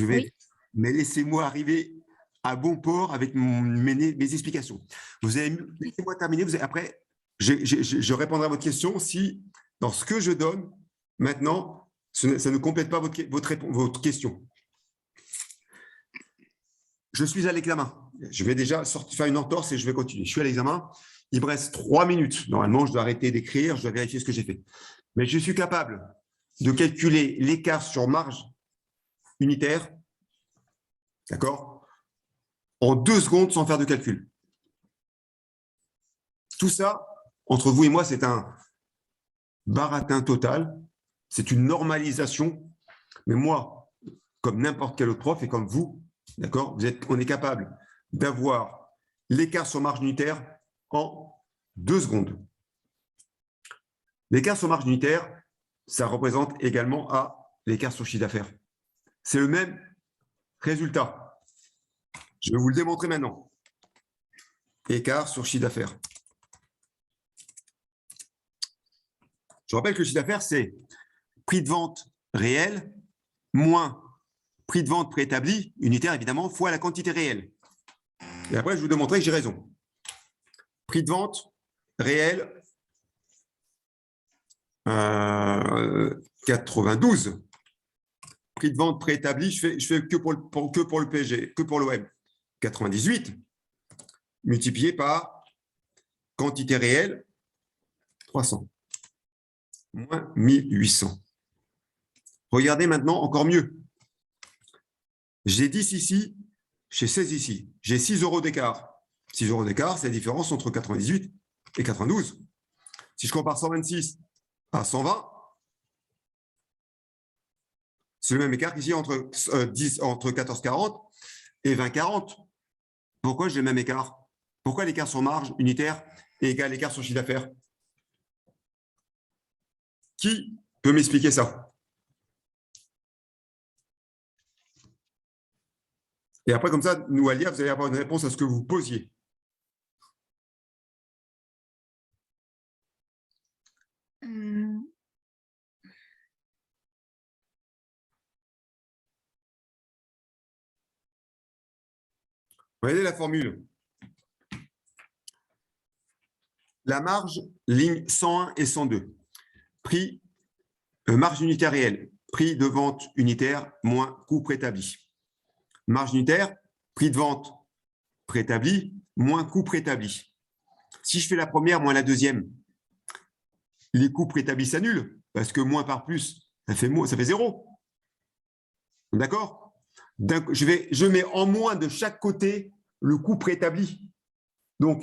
Oui. mais laissez-moi arriver à bon port avec mes explications. Laissez-moi terminer. Après, je répondrai à votre question si, dans ce que je donne, maintenant, ça ne complète pas votre question. Je suis à l'examen. Je vais déjà faire une entorse et je vais continuer. Je suis à l'examen. Il me reste 3 minutes. Normalement, je dois arrêter d'écrire. Je dois vérifier ce que j'ai fait. Mais je suis capable de calculer l'écart sur marge unitaire, d'accord, en 2 secondes sans faire de calcul. Tout ça, entre vous et moi, c'est un baratin total. C'est une normalisation. Mais moi, comme n'importe quel autre prof et comme vous, d'accord, on est capable d'avoir l'écart sur marge unitaire en 2 secondes. L'écart sur marge unitaire, ça représente également l'écart sur chiffre d'affaires. C'est le même résultat. Je vais vous le démontrer maintenant. Écart sur chiffre d'affaires. Je rappelle que le chiffre d'affaires, c'est prix de vente réel moins prix de vente préétabli, unitaire évidemment, fois la quantité réelle. Et après, je vous démontrer que j'ai raison. Prix de vente réel, 92. Prix de vente préétabli, je fais que pour le PSG, que pour l'OM. 98, multiplié par quantité réelle, 300. Moins 1800. Regardez maintenant encore mieux. J'ai 10 ici, j'ai 16 ici. J'ai 6 euros d'écart. 6 euros d'écart, c'est la différence entre 98 et 92. Si je compare 126 à 120, c'est le même écart qu'ici entre 14,40 et 20,40. Pourquoi j'ai le même écart? Pourquoi l'écart sur marge unitaire est égal à l'écart sur chiffre d'affaires? Qui peut m'expliquer ça? Et après, comme ça, Noualia, vous allez avoir une réponse à ce que vous posiez. Regardez la formule. La marge, ligne 101 et 102. Prix, marge unitaire réelle. Prix de vente unitaire moins coût préétabli. Marge unitaire, prix de vente préétabli moins coût préétabli. Si je fais la première moins la deuxième, les coûts préétablis s'annulent parce que moins par plus, ça fait 0. D'accord? Je mets en moins de chaque côté le coût préétabli. Donc,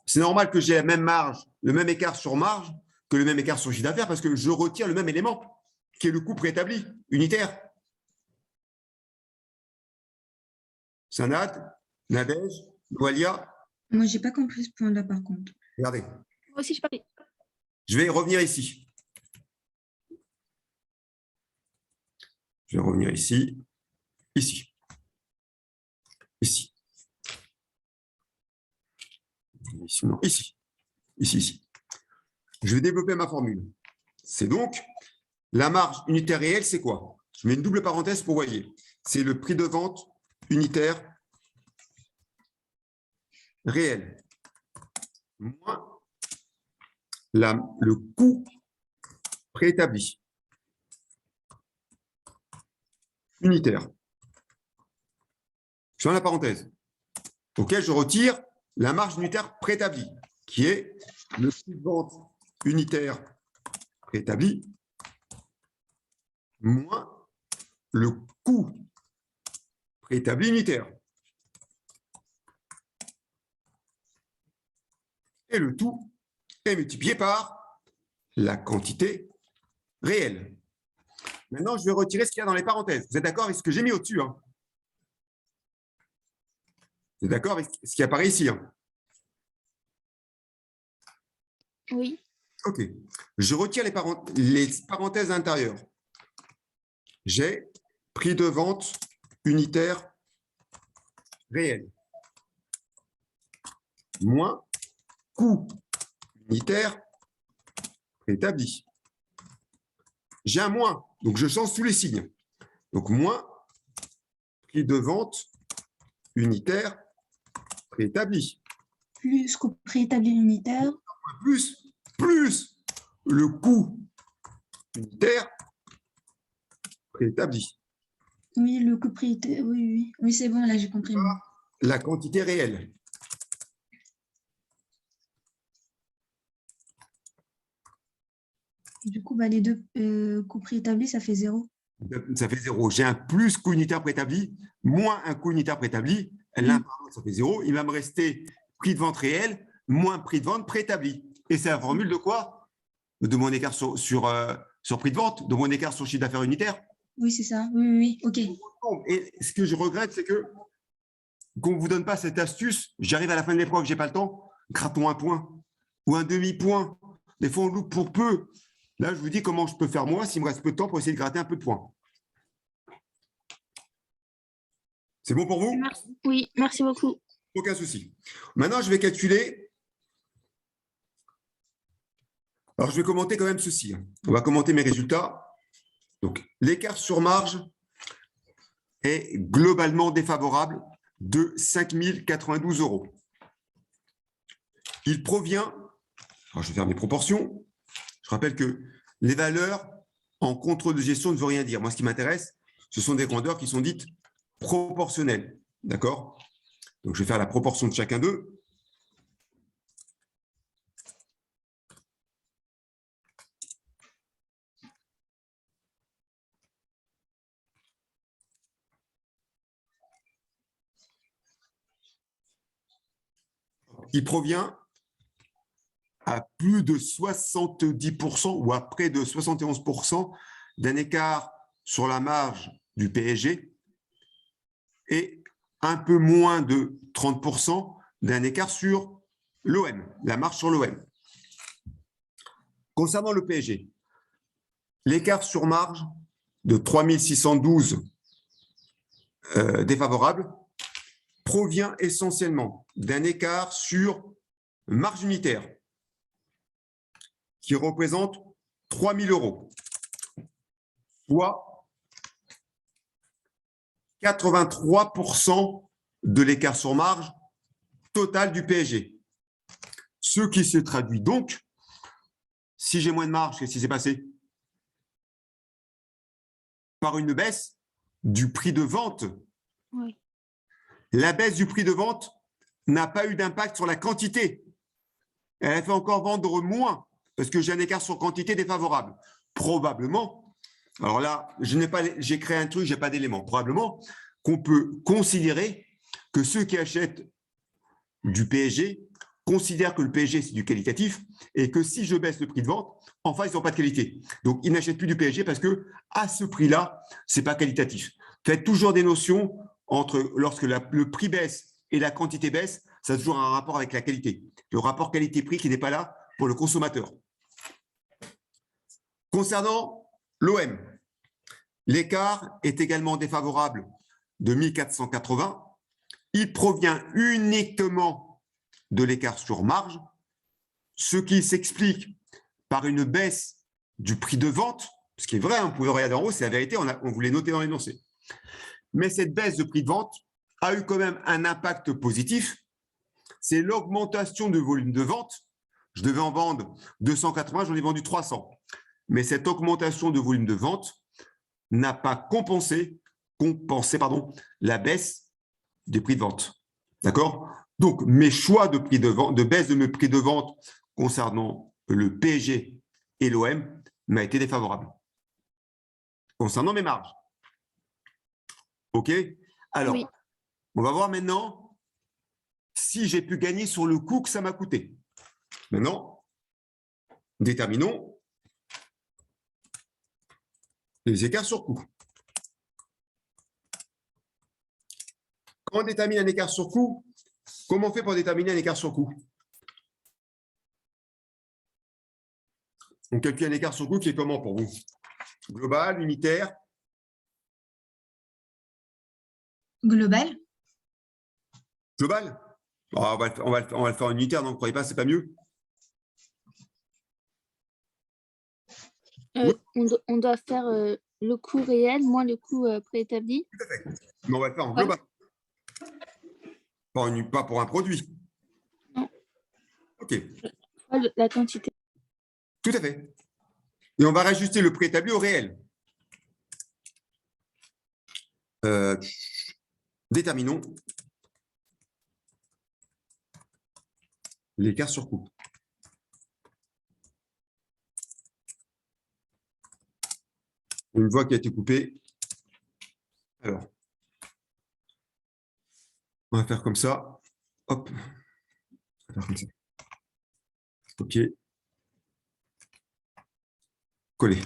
c'est normal que j'ai la même marge, le même écart sur marge que le même écart sur chiffre d'affaires parce que je retire le même élément qui est le coût préétabli, unitaire. Sanad, Nadège, Noalia, Moi, j'ai pas compris ce point-là, par contre. regardez. Moi aussi, je parie. Je vais revenir ici. Je vais revenir ici, ici, ici. Ici, non, ici, ici, ici. Je vais développer ma formule. C'est donc la marge unitaire réelle, c'est quoi? Je mets une double parenthèse pour voyer. C'est le prix de vente unitaire réel moins le coût préétabli unitaire. Je ferme la parenthèse. Auquel je retire la marge unitaire préétablie, qui est le prix de vente unitaire préétabli moins le coût préétabli unitaire. Et le tout est multiplié par la quantité réelle. Maintenant, je vais retirer ce qu'il y a dans les parenthèses. Vous êtes d'accord avec ce que j'ai mis au-dessus, hein? Vous êtes d'accord avec ce qui apparaît ici, hein? Oui. OK. Je retire les parenthèses intérieures. J'ai prix de vente unitaire réel moins coût unitaire préétabli. J'ai un moins, donc je change tous les signes. Donc moins prix de vente unitaire préétabli. Plus coût préétabli unitaire. Plus le coût unitaire préétabli. Oui, le coût préétabli. Oui, c'est bon, là, j'ai compris. La quantité réelle. Du coup, bah, les deux coûts préétablis, ça fait 0. Ça fait 0. J'ai un plus coût unitaire préétabli, moins un coût unitaire préétabli. L'un par l'autre, ça fait 0. Il va me rester prix de vente réel, moins prix de vente préétabli. Et c'est la formule de quoi? De mon écart sur prix de vente, de mon écart sur chiffre d'affaires unitaire. Oui, c'est ça. Oui, OK. Et ce que je regrette, c'est qu'on ne vous donne pas cette astuce. J'arrive à la fin de l'épreuve, je n'ai pas le temps. Grattons un point ou un demi-point. Des fois, on loupe pour peu. Là, je vous dis comment je peux faire moi s'il me reste peu de temps pour essayer de gratter un peu de points. C'est bon pour vous? Oui, merci beaucoup. Aucun souci. Maintenant, je vais calculer. Alors, je vais commenter quand même ceci. On va commenter mes résultats. Donc, l'écart sur marge est globalement défavorable de 5 092 €. Il provient, alors je vais faire mes proportions. Je rappelle que les valeurs en contrôle de gestion ne veut rien dire. Moi, ce qui m'intéresse, ce sont des grandeurs qui sont dites proportionnelles. D'accord? Donc, je vais faire la proportion de chacun d'eux. Il provient à plus de 70% ou à près de 71% d'un écart sur la marge du PSG et un peu moins de 30% d'un écart sur l'OM, la marge sur l'OM. Concernant le PSG, l'écart sur marge de 3612 défavorable provient essentiellement d'un écart sur marge unitaire qui représente 3 000 €, soit 83% de l'écart sur marge total du PSG. Ce qui se traduit donc, si j'ai moins de marge, qu'est-ce qui s'est passé? Par une baisse du prix de vente. Oui. La baisse du prix de vente n'a pas eu d'impact sur la quantité. Elle a fait encore vendre moins parce que j'ai un écart sur quantité défavorable. Probablement, alors là, j'ai créé un truc, je n'ai pas d'éléments. Probablement qu'on peut considérer que ceux qui achètent du PSG considèrent que le PSG, c'est du qualitatif et que si je baisse le prix de vente, en face, ils n'ont pas de qualité. Donc, ils n'achètent plus du PSG parce que à ce prix-là, ce n'est pas qualitatif. Faites toujours des notions entre lorsque le prix baisse et la quantité baisse, ça a toujours un rapport avec la qualité. Le rapport qualité-prix qui n'est pas là pour le consommateur. Concernant l'OM, l'écart est également défavorable de 1480. Il provient uniquement de l'écart sur marge, ce qui s'explique par une baisse du prix de vente, ce qui est vrai, on pouvait regarder en haut, c'est la vérité, on voulait noter dans l'énoncé. Mais cette baisse de prix de vente a eu quand même un impact positif, c'est l'augmentation du volume de vente. Je devais en vendre 280, j'en ai vendu 300. Mais cette augmentation de volume de vente n'a pas compensé la baisse des prix de vente. D'accord? Donc, mes choix de prix de vente, de baisse de mes prix de vente concernant le PSG et l'OM m'a été défavorable. Concernant mes marges. OK? Alors, Oui. on va voir maintenant si j'ai pu gagner sur le coût que ça m'a coûté. Maintenant, déterminons les écarts sur coût. Quand on détermine un écart sur coût, comment on fait pour déterminer un écart sur coût? On calcule un écart sur coût qui est comment pour vous? Global, unitaire? Global. Global? Oh, on va le faire en unitaire, donc vous ne croyez pas, c'est pas mieux? On doit faire le coût réel moins le coût préétabli. Tout à fait. Mais on va le faire en Ouais. global. Pas pour un produit. Non. OK. La quantité. Tout à fait. Et on va rajuster le préétabli au réel. Déterminons l'écart sur coût. Une voie qui a été coupée. Alors, on va faire comme ça. Hop. On va faire comme ça. Copier. Coller.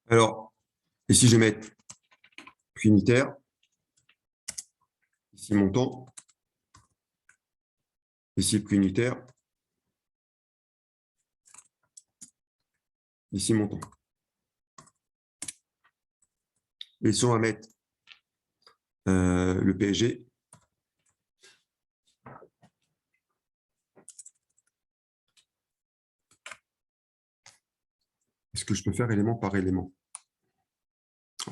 Alors, ici, je vais mettre prix unitaire. Ici, montant. Ici, prix unitaire. Ici, montant. Et ici, on va mettre le PSG. Est-ce que je peux faire élément par élément?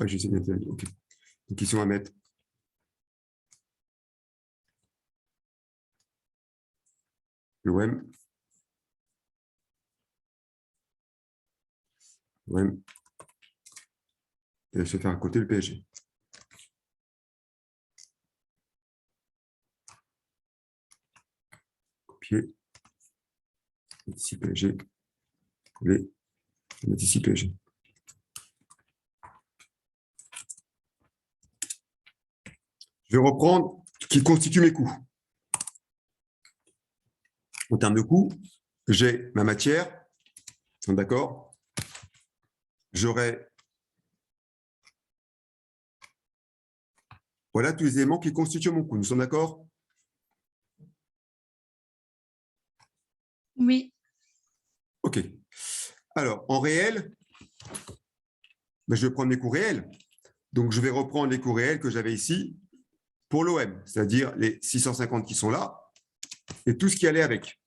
Oui, j'essaie bien. OK. Donc ici, on va mettre l'OM. l'OM. Et je vais faire à côté le PSG. Copier. Ici PSG. Coller. Je vais mettre ici PSG. Je vais reprendre ce qui constitue mes coûts. En termes de coûts, j'ai ma matière. D'accord? J'aurai voilà tous les éléments qui constituent mon coût. Nous sommes d'accord? Oui. OK. Alors, en réel, je vais prendre mes coûts réels. Donc, je vais reprendre les coûts réels que j'avais ici pour l'OM, c'est-à-dire les 650 qui sont là et tout ce qui allait avec.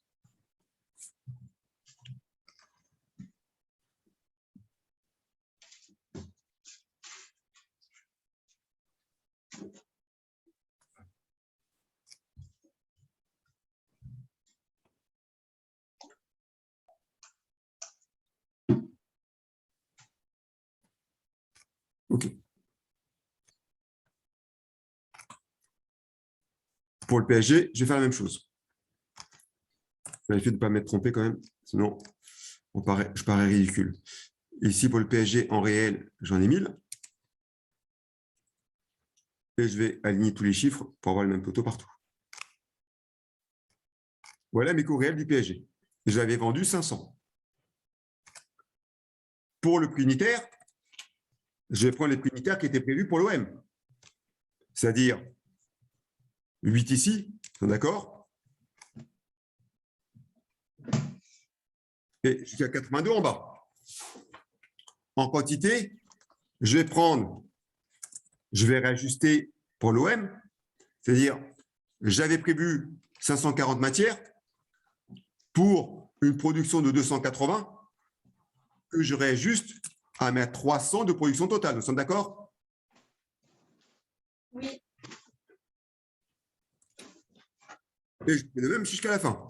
OK. Pour le PSG, je vais faire la même chose. Je vais vérifier de ne pas m'être trompé quand même, sinon je parais ridicule. Ici, pour le PSG, en réel, j'en ai 1000. Et je vais aligner tous les chiffres pour avoir le même poteau partout. Voilà mes coûts réels du PSG. J'avais vendu 500. Pour le prix unitaire, je vais prendre les prix unitaires qui étaient prévus pour l'OM. C'est-à-dire 8 ici, d'accord? Et jusqu'à 82 en bas. En quantité, je vais réajuster pour l'OM, c'est-à-dire j'avais prévu 540 matières pour une production de 280 que je réajuste à mes 300 de production totale. Nous sommes d'accord? Oui. Et je fais le même jusqu'à la fin.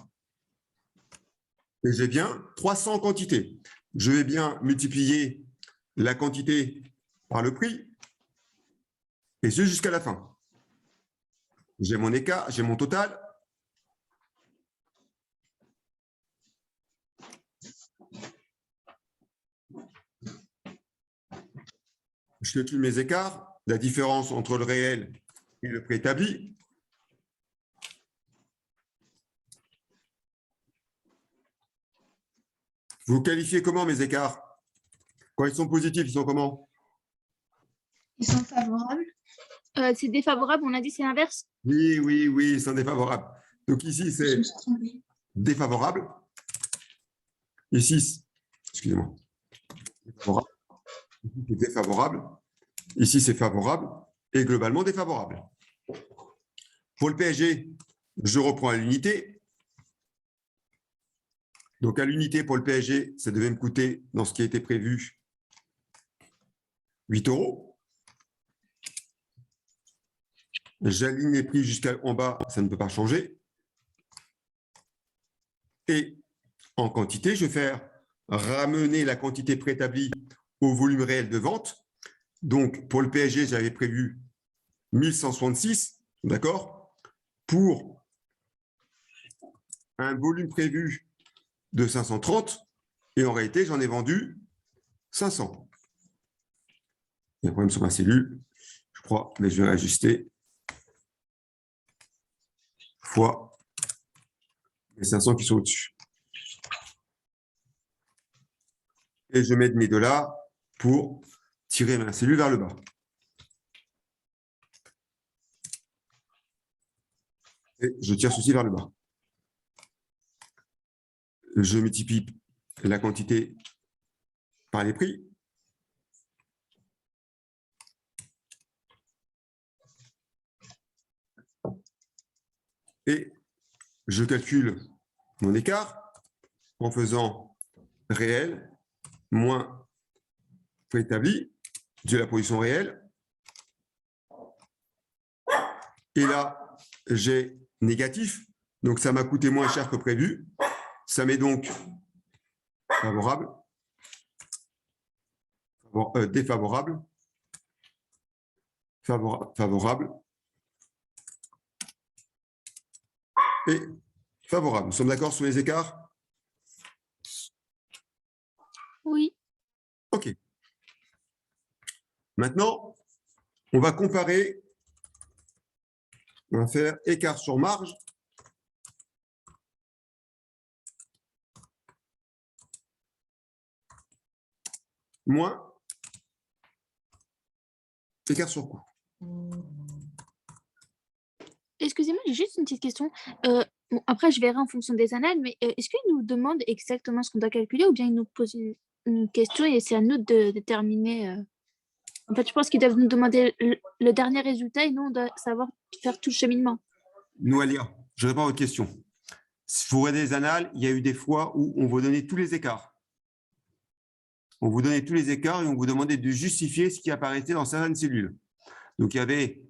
Et j'ai bien 300 en quantité. Je vais bien multiplier la quantité par le prix, et ce jusqu'à la fin. J'ai mon écart, j'ai mon total. Je calcule mes écarts, la différence entre le réel et le préétabli. Vous qualifiez comment mes écarts? Quand ils sont positifs, ils sont comment? Ils sont favorables. C'est défavorable, on a dit c'est l'inverse. Oui, oui, oui, ils sont défavorables. Donc ici, c'est Je me suis trompée. défavorable. Ici, excusez-moi, défavorable. Ici, c'est défavorable. Ici, c'est favorable. Et globalement, défavorable. Pour le PSG, je reprends à l'unité. Donc, à l'unité pour le PSG, ça devait me coûter, dans ce qui a été prévu, 8 €. J'aligne les prix jusqu'en bas, ça ne peut pas changer. Et en quantité, je vais faire ramener la quantité préétablie au volume réel de vente. Donc, pour le PSG, j'avais prévu 1166, d'accord? Pour un volume prévu de 530, et en réalité, j'en ai vendu 500. Il y a un problème sur ma cellule, je crois, mais je vais ajuster fois les 500 qui sont au-dessus. Et je mets mes $, pour tirer ma cellule vers le bas. Et je tire ceci vers le bas. Je multiplie la quantité par les prix. Et je calcule mon écart en faisant réel moins préétabli de la position réelle. Et là, j'ai négatif, donc ça m'a coûté moins cher que prévu. Ça m'est donc favorable, défavorable, favorable et favorable. Nous sommes d'accord sur les écarts? Oui. OK. Maintenant, on va comparer. On va faire écart sur marge. Moins écart sur coût. Excusez-moi, j'ai juste une petite question. Bon, après, je verrai en fonction des annales, mais est-ce qu'il nous demande exactement ce qu'on doit calculer ou bien il nous pose une question et c'est à nous de déterminer En fait, je pense qu'ils doivent nous demander le dernier résultat et nous, on doit savoir faire tout le cheminement. Noalia, je réponds à votre question. Si vous regardez les annales, il y a eu des fois où on vous donnait tous les écarts. On vous donnait tous les écarts et on vous demandait de justifier ce qui apparaissait dans certaines cellules. Donc, il y avait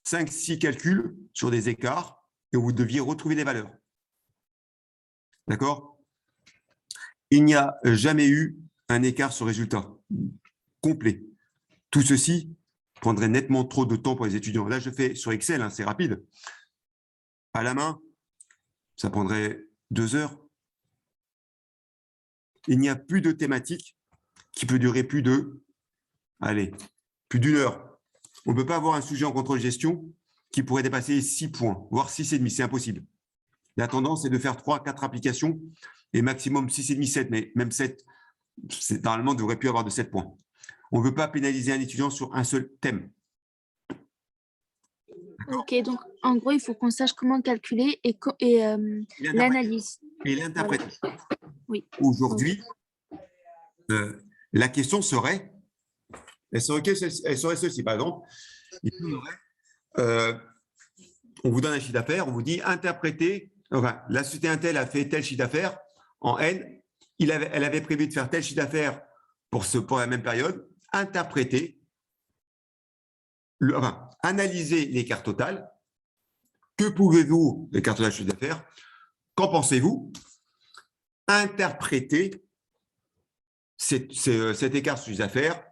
5-6 calculs sur des écarts et vous deviez retrouver les valeurs. D'accord? Il n'y a jamais eu un écart sur résultat complet. Tout ceci prendrait nettement trop de temps pour les étudiants. Là, je fais sur Excel, hein, c'est rapide. À la main, ça prendrait 2 heures. Il n'y a plus de thématique qui peut durer plus de, plus d'1 heure. On ne peut pas avoir un sujet en contrôle-gestion qui pourrait dépasser 6 points, voire 6,5, c'est impossible. La tendance est de faire 3 à 4 applications et maximum 6,5, 7, mais même 7, normalement, ne devrait plus avoir de 7 points. On ne veut pas pénaliser un étudiant sur un seul thème. Ok, donc en gros, il faut qu'on sache comment calculer et l'analyse. Et l'interpréter. Oui. Aujourd'hui, la question serait, elle serait celle-ci, par exemple, on vous donne un chiffre d'affaires, on vous dit interpréter, enfin, la société Intel a fait tel chiffre d'affaires en N, elle avait prévu de faire tel chiffre d'affaires pour la même période, interpréter, analyser l'écart total. Que pouvez-vous, l'écart total chiffre d'affaires? Qu'en pensez-vous? Interpréter cet écart chiffre d'affaires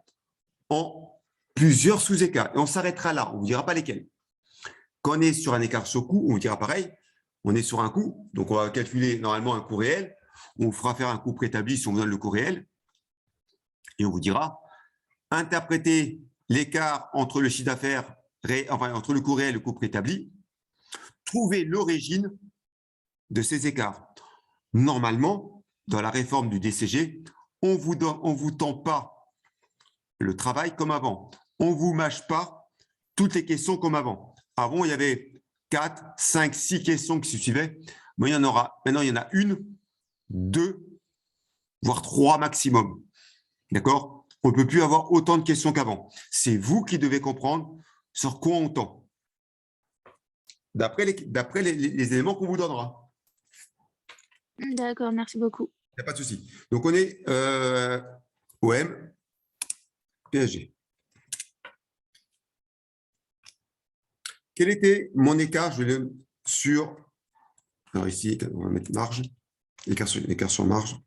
en plusieurs sous-écarts. Et on s'arrêtera là, on ne vous dira pas lesquels. Quand on est sur un écart sur coût, on vous dira pareil, on est sur un coût, donc on va calculer normalement un coût réel, on fera faire un coût préétabli si on vous donne le coût réel, et on vous dira, interpréter l'écart entre le chiffre d'affaires, entre le coût réel et le coût préétabli, trouver l'origine de ces écarts. Normalement, dans la réforme du DCG, on vous tend pas le travail comme avant. On ne vous mâche pas toutes les questions comme avant. Avant, il y avait 4, 5, 6 questions qui se suivaient. Maintenant, il y en a 1, 2, voire 3 maximum. D'accord? On ne peut plus avoir autant de questions qu'avant. C'est vous qui devez comprendre sur quoi on tend. D'après les éléments qu'on vous donnera. D'accord, merci beaucoup. Il n'y a pas de souci. Donc, on est OM, PSG. Quel était mon écart? Je vais le sur. Alors ici, on va mettre marge. Écart sur marge.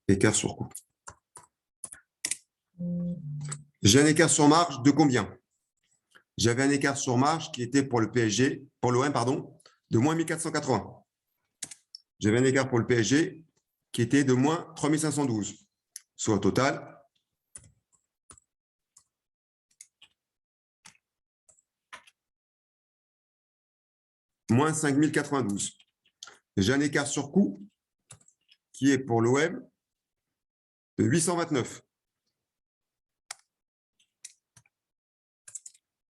Écart sur coût. J'ai un écart sur marge de combien? J'avais un écart sur marge qui était pour le PSG, pour l'OM, pardon, de moins 1480. J'avais un écart pour le PSG qui était de moins 3512. Soit au total, moins 5092. J'ai un écart sur coût qui est pour l'OM de 829.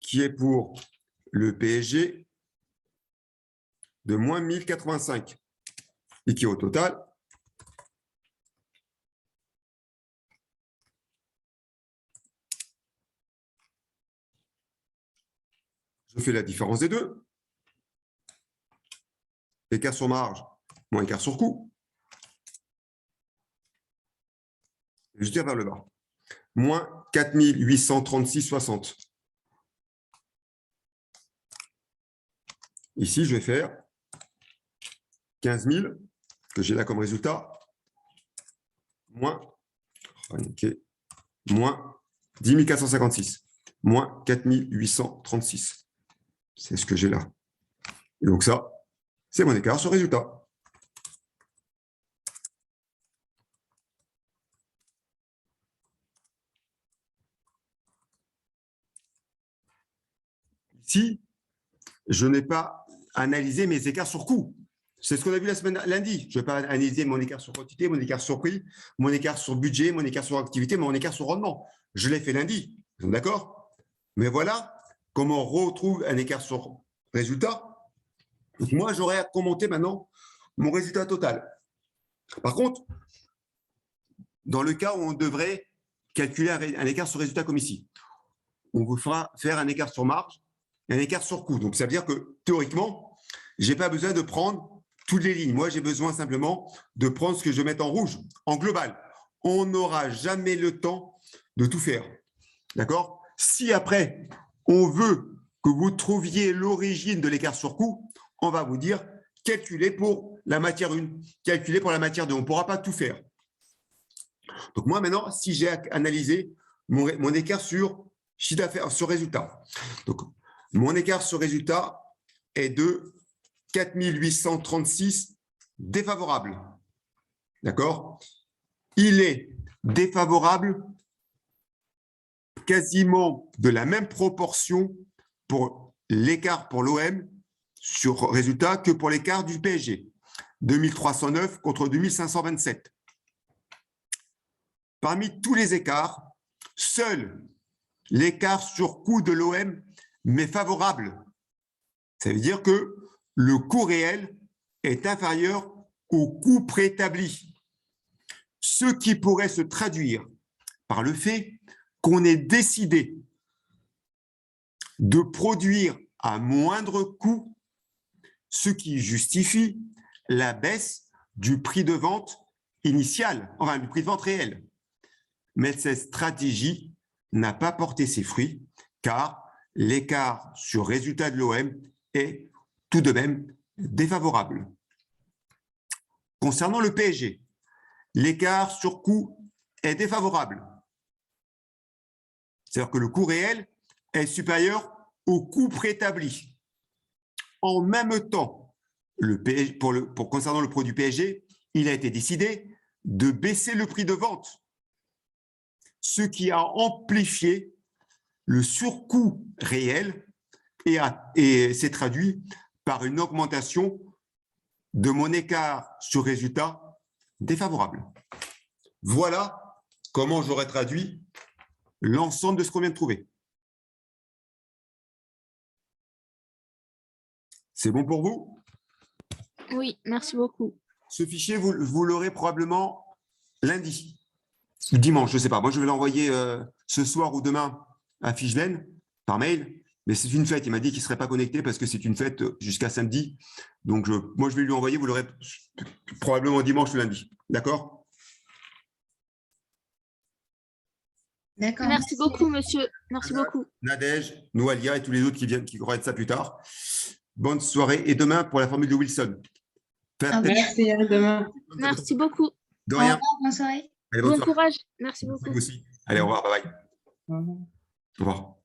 Qui est pour le PSG de moins 1085. Et qui au total je fais la différence des deux. Écart sur marge moins écart sur coût. Je tire vers le bas. Moins 4836,60. Ici, je vais faire 15 000, que j'ai là comme résultat, moins 10 456, moins 4836. C'est ce que j'ai là. Et donc ça, c'est mon écart sur résultat. Ici, je n'ai pas analysé mes écarts sur coût. C'est ce qu'on a vu la semaine lundi. Je ne vais pas analyser mon écart sur quantité, mon écart sur prix, mon écart sur budget, mon écart sur activité, mon écart sur rendement. Je l'ai fait lundi. Vous êtes d'accord? Mais voilà comment on retrouve un écart sur résultat. Donc moi, j'aurais à commenter maintenant mon résultat total. Par contre, dans le cas où on devrait calculer un écart sur résultat comme ici, on vous fera faire un écart sur marge et un écart sur coût. Donc, ça veut dire que théoriquement, je n'ai pas besoin de prendre toutes les lignes. Moi, j'ai besoin simplement de prendre ce que je mets en rouge, en global. On n'aura jamais le temps de tout faire. D'accord? Si après, on veut que vous trouviez l'origine de l'écart sur coût, on va vous dire calculer pour la matière 1, calculer pour la matière 2. On ne pourra pas tout faire. Donc, moi, maintenant, si j'ai analysé mon écart sur chiffre d'affaires, sur résultat. Donc, mon écart sur résultat est de 4836 défavorable. D'accord? Il est défavorable quasiment de la même proportion pour l'écart pour l'OM sur résultat que pour l'écart du PSG. 2309 contre 2527. Parmi tous les écarts, seul l'écart sur coût de l'OM m'est favorable. Ça veut dire que le coût réel est inférieur au coût préétabli. Ce qui pourrait se traduire par le fait qu'on ait décidé de produire à moindre coût, ce qui justifie la baisse du prix de vente initial, enfin du prix de vente réel. Mais cette stratégie n'a pas porté ses fruits car l'écart sur résultat de l'OM est tout de même défavorable. Concernant le PSG, l'écart sur coût est défavorable. C'est-à-dire que le coût réel est supérieur au coût préétabli. En même temps, concernant le produit PSG, il a été décidé de baisser le prix de vente, ce qui a amplifié le surcoût réel et s'est traduit par une augmentation de mon écart sur résultat défavorable. Voilà comment j'aurais traduit l'ensemble de ce qu'on vient de trouver. C'est bon pour vous? Oui, merci beaucoup. Ce fichier, vous l'aurez probablement lundi ou dimanche, je ne sais pas. Moi, je vais l'envoyer ce soir ou demain à Fichelen par mail. Mais c'est une fête. Il m'a dit qu'il ne serait pas connecté parce que c'est une fête jusqu'à samedi. Donc, moi, je vais lui envoyer. Vous l'aurez probablement dimanche ou lundi. D'accord? D'accord. Merci beaucoup, monsieur. Merci beaucoup. Nadège, Noalia et tous les autres qui auront ça plus tard. Bonne soirée. Et demain, pour la formule de Wilson. Merci, à demain. Merci beaucoup. De Au rien. revoir, bonne soirée. Allez, bonne Bon soirée. courage. Merci beaucoup. Vous aussi. Allez, au revoir. Bye bye. Au revoir. Au revoir.